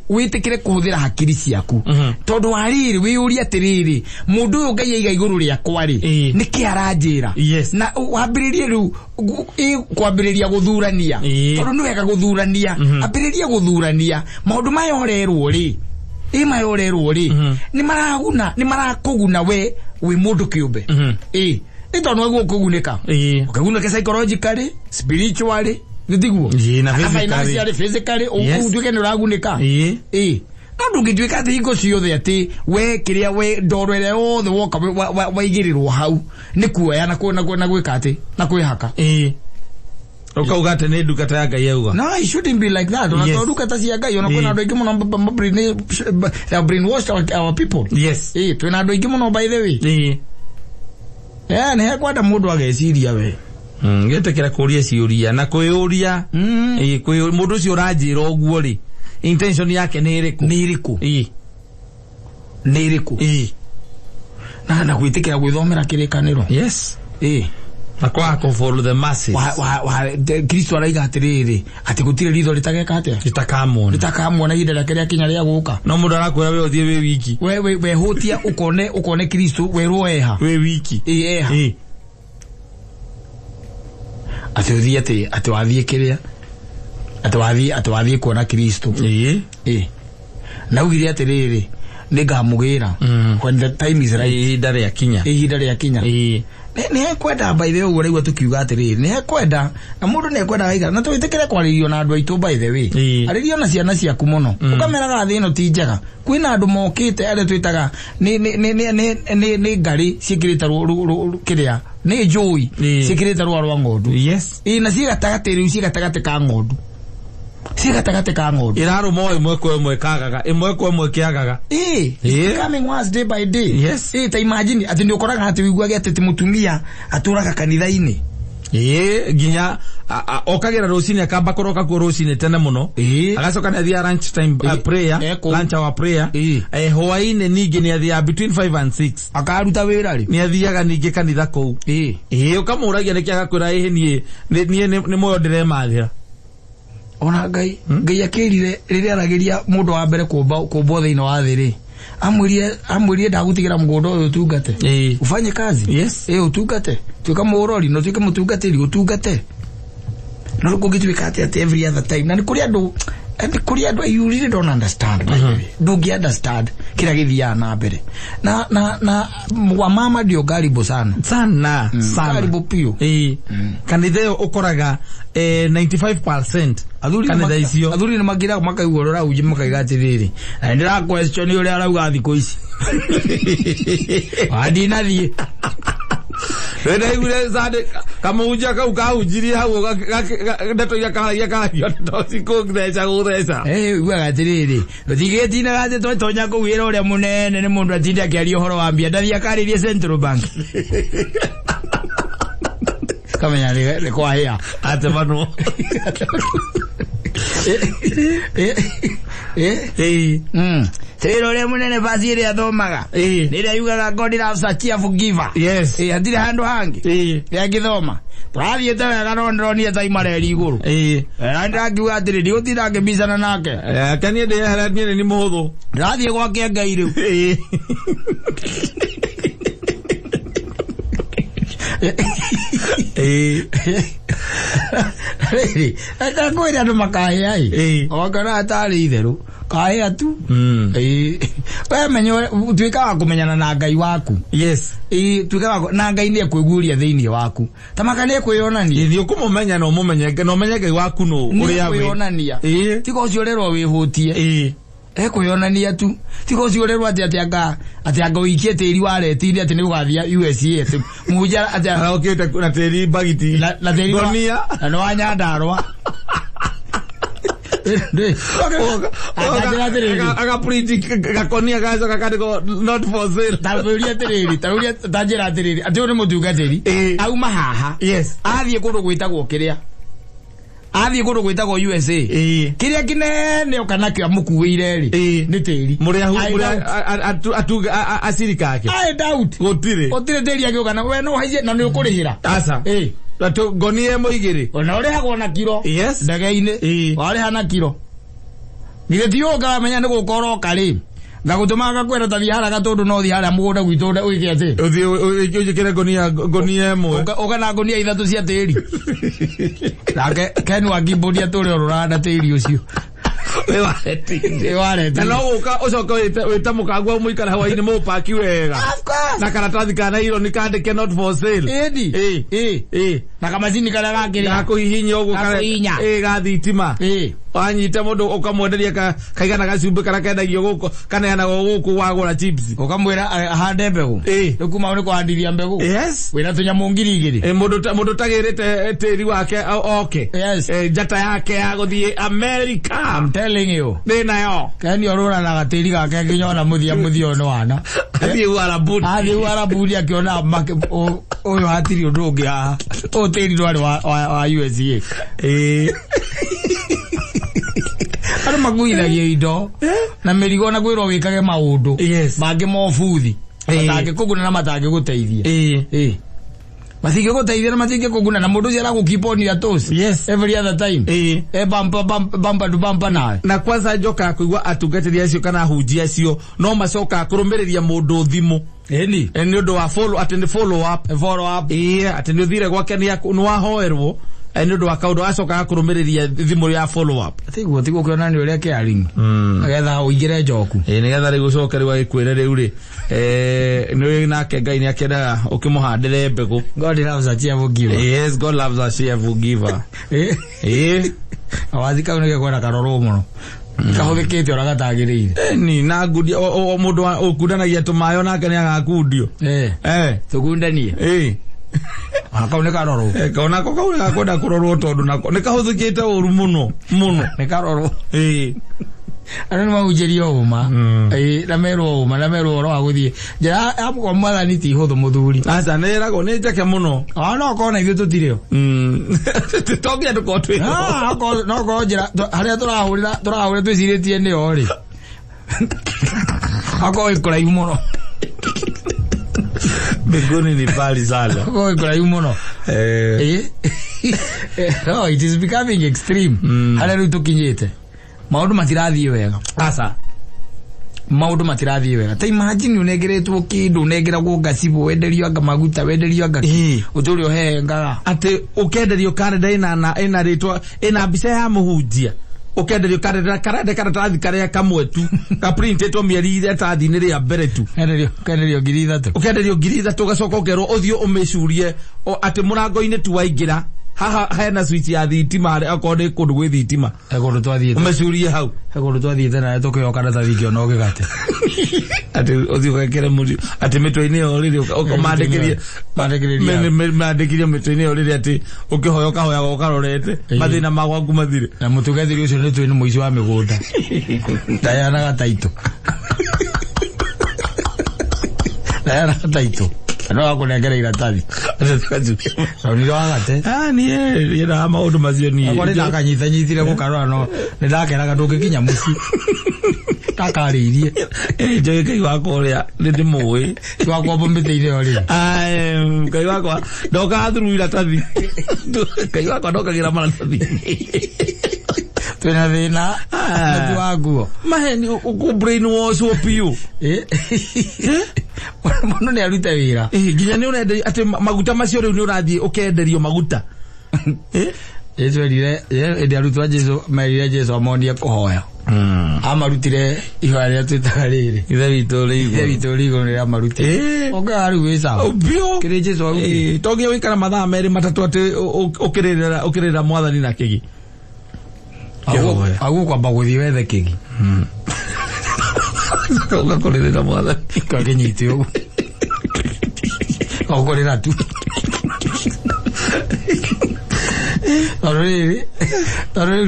witikire kuhuthira hakiri ciaku tondu hariri wi uri atiriri mundu uyu Ngai aiga iguru ria kwari niki aranjira na wambiririe riu kwambiriria guthurania tondu ni wega guthurania ambiriria guthurania maundu maya orerwo ri mayorerwo ri ni marakuguna we mundu kiumbe tondu wagu ukuguneka ukaguneka psychologically spiritually nitiguo na physically utuike ni uraguneka no ndungituika ati ingo ciothe ati we kiria we ndorere othe woka waigirirwo hau ni kuoya na gwika ati na kwihaka Ukauga ati ni duka ta Ngai yauga. No, it shouldn't be like that. Ona duka ta cia Ngai, ona kuna andu aingi muno brainwashed our people. Yes. Twina andu aingi muno by the way. Ne hekwenda mundu ageciria we. Ngetekera kuria ciuria na kwiyuria. Mundu ucio uranjira oguo ri. Intention yake ni iriku. Ni iriku. Na gwitikira gwithomera kirikaniro. Yes. Na kwa follow the masses. Kristo araiga atiriri ati gutire ritho litageka atia litakamwona ihinda rĩake rĩa kinya rĩa guka. No mundu arakwira we uthie we wiki. We hutia ukone Kristo we rueha we wiki. Eha. Ati uthie ati wathie kiria ati wathie kuona Kristo. Na ugire atiriri nigamugira when the time is right. Ihinda rĩa kinya. Ni hekwenda by the way uregwa tukiuga atiriri ni hekwenda na mundu ni hekwenda aiga na twitikire kwaririo na andu aitu by the way aririo na ciana ciaku muno ukameraga thi no ti njega kwina andu mokite ale twitaga ni ngari cikirite kiria ni njui cikirite rwa ng'ondu. Yes. Na cigatagate riu cigatagate ka ng'ondu iraruma imwe kwa imwe kagaga imwe kwa imwe kiagaga. Coming once day by day. Yes. Ta imagine ati ndi ukoraga ati wiguage ati mutumia aturaga kanitha-ini. Ginya okagira rocini akamba koroka ku rocini tene muno. Agacoka ni athia lunch time prayer, lunch hour prayer. Hwaini ningi ni athia between 5 and 6. Akaruta wira ri. Ni athiaga ningi kanitha kou. Ukamuragia ni kiaga kwira ni moyo ndiremathira. Ona Ngai akirire riria aragiria mundu wa mbere kumbo thiini wa thiri amwirie ndagutigira mugondo uyu utungate ufanye kazi. Yes. Utungate tuika murori no tuika mutungatiri utungate no rukugitwika ati every other time na ni kuri andu you really don't understand by the way. Don't understand kila githia na mbere na wa mama ndio garibu sana garibu pio. Kanitha ukoraga 95% athuri ni magira makaigorora uje makaiga atiriri na ndira question uri arauga thiko ici adi nathie wenda igure zade kama uja ka ujiri hau ndeto ya kana ndosiko gthesa guthesa uga atiriri rutigeti na gate tonya ku wira uria munene ni mundu atinde akiaria horo wa mbia ndathia karirie Central Bank kama yale kwa haya atamano Tero le munene bazire athomaga nira yugaga God loves a cheerful giver. Yes. Atire handu hangi ya githoma twathie taga rondonia taimareri iguru anda ngiuga atiri ndi utira ngibicana nake kanie ndi harania ni muhuthu ndathie gwake Ngai riu ata kwira ndo makahe ai wakana atari itheru kahe tu pa menyo twika kumenyana na Ngai waku. Yes. Twika na Ngai ni ekwiguria thiini waku tamaka ni ekwionania ithio kumumenya no mumenyeke no menye Ngai waku no uri awe kwionania tiko uciorerwo wihutie ekwionania tu tiko uciorerwo ati anga uikie tiri waretinde ati ni ugathia USA ati muja ati okete na tiri bagiti na tiri gonia no anyandarwa aga pretty gakonia gazo kakadiko not for sale taruria tajira atiriri ati uri mutungatiri au mahaha. Yes. Athie kundu gwitagwo kiria athie kundu gwitagwo USA kiria kinene ukanakio mukuire ri ni tiri muri asirika ake I doubt gotire tiri ake ukana we no haije na ni ukurihira asa Lato gonie moigiri. Ona ore hago na kiro. Yes. Ndagaine. Ore hana kiro. Nire tioga menya ndo gukoroka ri. Ngagutuma kwera ta biara gatondu no thiara mugunda gwitonda uike ati. Uthi kire gonia emwe. Ukana gonia ithatu cia tiri. Nake Ken wagibodia tore ororanda tiri ucio. Ewareti. Na uka ucoka wita mukagwa muikara hawaini mu paki wega. Na karatathi kana hilo ni kandike not for sale. Edi. Na kama zini kana gakiri. Gako hihinya ugo kana. Gathitima. wanyita mundu ukamwenderia kaigana gacumbi kana kendagio guko kana yana guku wagura chips ukamwira ahande mbegu kuma ni kuhandithia mbegu wina tunyamu ngiri igiri mundu tagirite tiri wake okay njata yake ya guthie America. I'm telling you nina yo kani orura na gatiri gake nginyona muthia no wana athi warabudi akiona uyu hatiri undu ungi haha utiri ndwari wa USA ari maguithagia indo na mirigo na gwirwo wikage maundu bangi mobuthi matangi kuguna na matangi guteithia matingi guteithia na matingi kuguna na mundu cia gukiponi atos every other time bumper nawe na kwanza njoka kuigwa atungatiri acio kana hunjia acio no macoka kurumiriria mundu thimu ni undu wa follow up ati ni uthire gwake ni wahoerwo ni undu wa kaundu acoka kurumiriria thimu ya follow up tiguo kiona ni uria caring agetha uingire njoku ni getha ri gucoka ri wagikwire riu ri ni nake Ngai ni akendaga ukimuhandire mbegu. God loves a cheerful giver. Yes, God loves a cheerful giver. Awazi ka unege kwenda karoro muno kahuthikite ora gatagirire ni na ngudi o mundu ukundanagia tumayo nake ni agakundio tukundanie akaune karoro kauna ko kauna kwenda kurorwo tondu nako ni kahuthikite uru muno ni karoro Arani mahujirio uma na mero ro aguthie njira amko mwathani ti huthu muthuri asa nerago ni njake muno no kona ithu tutireo togia tukotwe no ko njira haria turahurira twiciritie ni ori ako ikora imuno Begoni ni pali sana ako ikora imuno no, it is becoming extreme haria riu tukinyite maundu matirathie wega asa maundu matirathie wega ta imagine unegeretwo kindu unegeragwo gasibu wenderio anga maguta wenderio anga uturi ohenga ati ukenderio kalenda ina ritwa ina mbica ya muhunjia ukenderio kalenda karatathi karia kamwe tu ka printetwo mieri 30 ni ria mbere tu kenderio ngiri 3 ukenderio ngiri 3 gacoka ugerwo uthio umecurie ati murango-ini tu waingira haha hena switch ya thitima akode kundu gwi thitima ekundu twathiete umecurie hau ekundu twathiete na tukioka na tathi kio no gigate ati uthio gwekere muri ati mitwe-ini yo riri mandikirie mitwe-ini yo riri ati ukihoya kahoya ukarorete mathina magwaku mathire na mutugethiri ucio ni twini muici wa migunda Diana gataito no akunengere iratathi ni wagate ni era maundu macio ni akore ndakanyitanyitire gukarora no ni ndakeraga ndungikinya muci takariirie njoge Ngai wakwa uria ni ndimui wakwa bombite-ini ori Ngai wakwa ndoka thuru iratathi Ngai wakwa ndokagira maratathi twina thina na waguo maheni uku brain wash opiu muno ni aruta wira ginya ni urenda ati maguta macio riu ni urathie ukenderio maguta Yesu ndi arutwa Jesu merire Jesu amonie kuhoya amarutire ihoya ria twitaga riri ithe witå rigo ni amarutire oga riu wi sawa bio kiri Jesu auti togia wikara mathaa meri matatu ati ukirira mwathani na kigi agu kwamba guthie wethe kigi ugakorera mwathani kaginyite ugu okorera tu Arori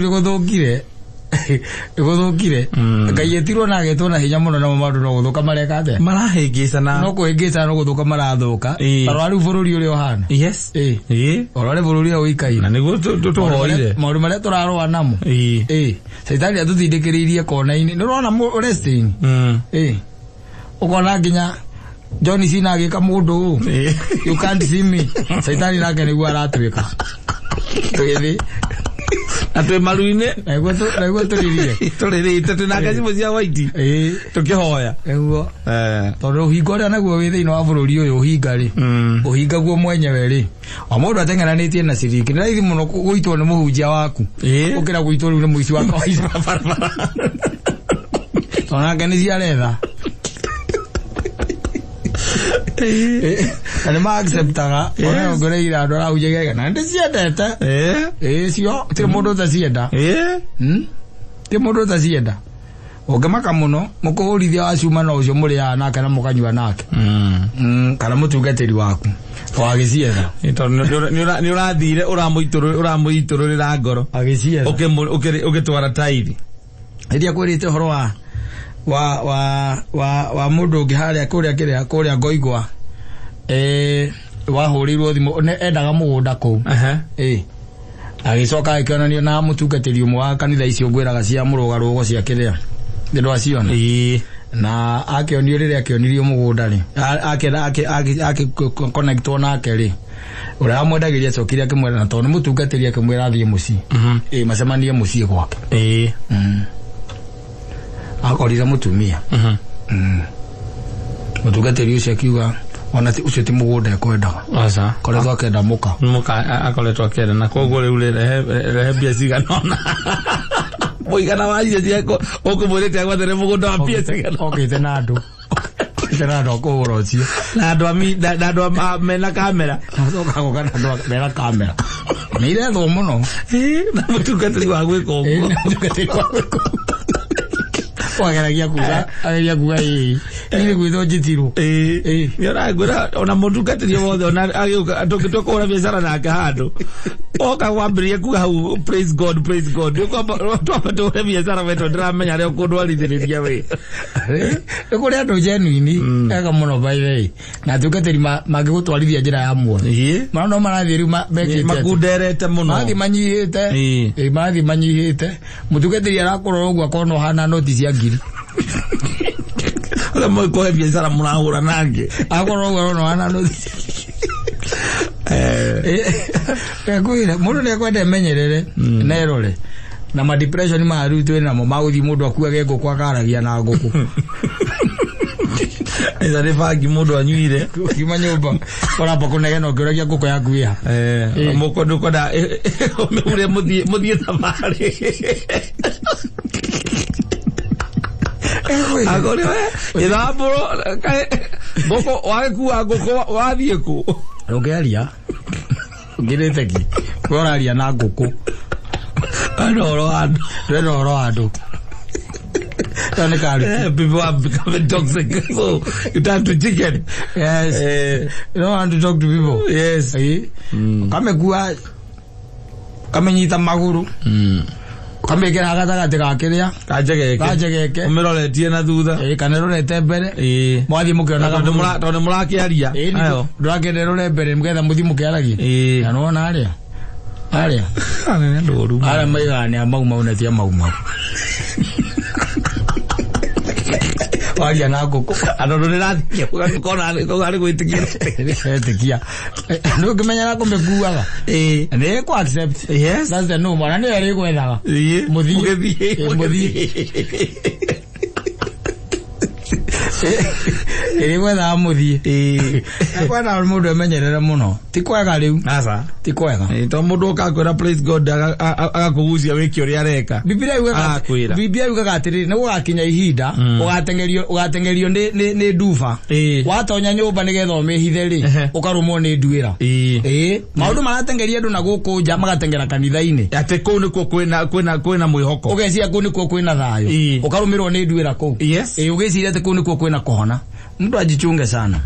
guthukire Ngai etirwo na agetwo na hinya muno na maundu no guthuka marekate marahingicana no kuhingicana no guthuka marathuka aro riu bururi uri ohana orore bururi uikaire na niguo tuhoire maundu maria turarwa namo Saitani atuthindikiriirie kona-ini nurona resting ukona nginya John Cena agika mundu you can't see me Saitani nake niguo aratwika tugithi atwe maruine naiguo turirite twina ngacimu cia waiti tukihoya eguo tondu uhinga uria naguo wi thiini wa bururi uyu uhinga ri uhinga guo mwenyewe ri wa mundu atengeranitie na ciringi ni raithi muno guitwo ni muhunjia waku ukira guitwo riu ni muici wa kawaida barabara tonake ni ciaretha ani ma acceptaga ona ngoreira andu arahunjagia na ndi ciendete cio tiri mundu ta cienda ti mundu tacienda ukimaka muno mukuhurithia wacuma no ucio muri ya nake na mukanyua nake kana mutungatiri waku wagicietha ni urathire uramuitururira ngoro agicietha ukitwara tairi iria kwirite horo wa mundu ungi haria kuria ngoigwa wahurirwo thimu endaga mugunda kuu agicoka akionanio na mutungatiri umwe wa kanitha icio ngwiraga cia murugarugo cia kiria ndio aciona na akionio riria akionirio mugunda ri ake connectwo nake ri uria amwendagiria cokiri akimwera na tondu mutungatiri akimwera athie muci macemanie muci gwake akorira mutumia mutungatiri ucio akiuga ona ucio ti mugunda ekwendaga aca koretwo akenda muka akoretwo akenda na koguo riu rehe mbia ciganona muigana wa irio ciako ukumwirite agwathere mugunda wa mbia cigana okite na andu kugura ucio na andu mena kamera acoka na andu mena kamera ni irethwo muno na mutungatiri wa gwika uguo wageragia kuga ili gwitho njitiru yora ngura ona mutungatiri wothe ona agiuka tukora biashara nake handu oka wambirie kuga hau praise god twapatore biashara wetu ndiramenya rio kundwarithiriria we kuri andu genuine ega muno by the way na tungatiri magigutwarithia njira ya muone no marathie riu mekite makunderete muno mathi manyihite mutungatiri arakorora uguo akono hana noti cia ngiri kama kwa biashara mnahura nange akorora no hana noti kwire mundu ni kwende menyerere nerore na ma depression maru twe na mauthi mundu akuage nguku akaragia na nguku eza ni fagi mundu anyuire kima nyumba ora pako nege no kiragia nguku yaku ya muko nduko da ure muthie thamari agore we iraburo boko wakuwa nguku wathie ku rogeria ngirete ki koraria na nguku anoro andu people have become toxic, so you turn to chicken. Yes. You don't want to talk to people. Yes. Kamekuwa kamenyita maguru kamekera gatagati gakiria kajegeke umiroretie na thutha kanerorete mbere mwathi mukiona tondu murakiaria ayo ndurakenderore mbere mugetha muthi mukiaragia na nona aria anene ndoru ara maigane amau netia mau waria na nguku andu nirathike ukona ngari gwitikia no kimenya na kumekuaga ne ku accept yes that's the no mwana ne yari gwethaga muthi gwethaga muthi kwenda mundu emenyerere muno ti kwega riu asa ti kwega to mundu ukakwira praise god agakugucia wiki uri areka Biblia yugaga atiri ne gugakinya ihinda ugatengerio ni nduva watonya nyumba ni getho mehithe ri ukarumwo ni nduira maundu maratengeria andu na guku nja magatengera kanitha-ini ate kuu nikuo kwina mwihoko ugecia kuu nikuo kwina thayo ukarumirwo ni nduira kuu yes ugeciria ate kuu nikuo kwina kuhona mtu ajichunge sana.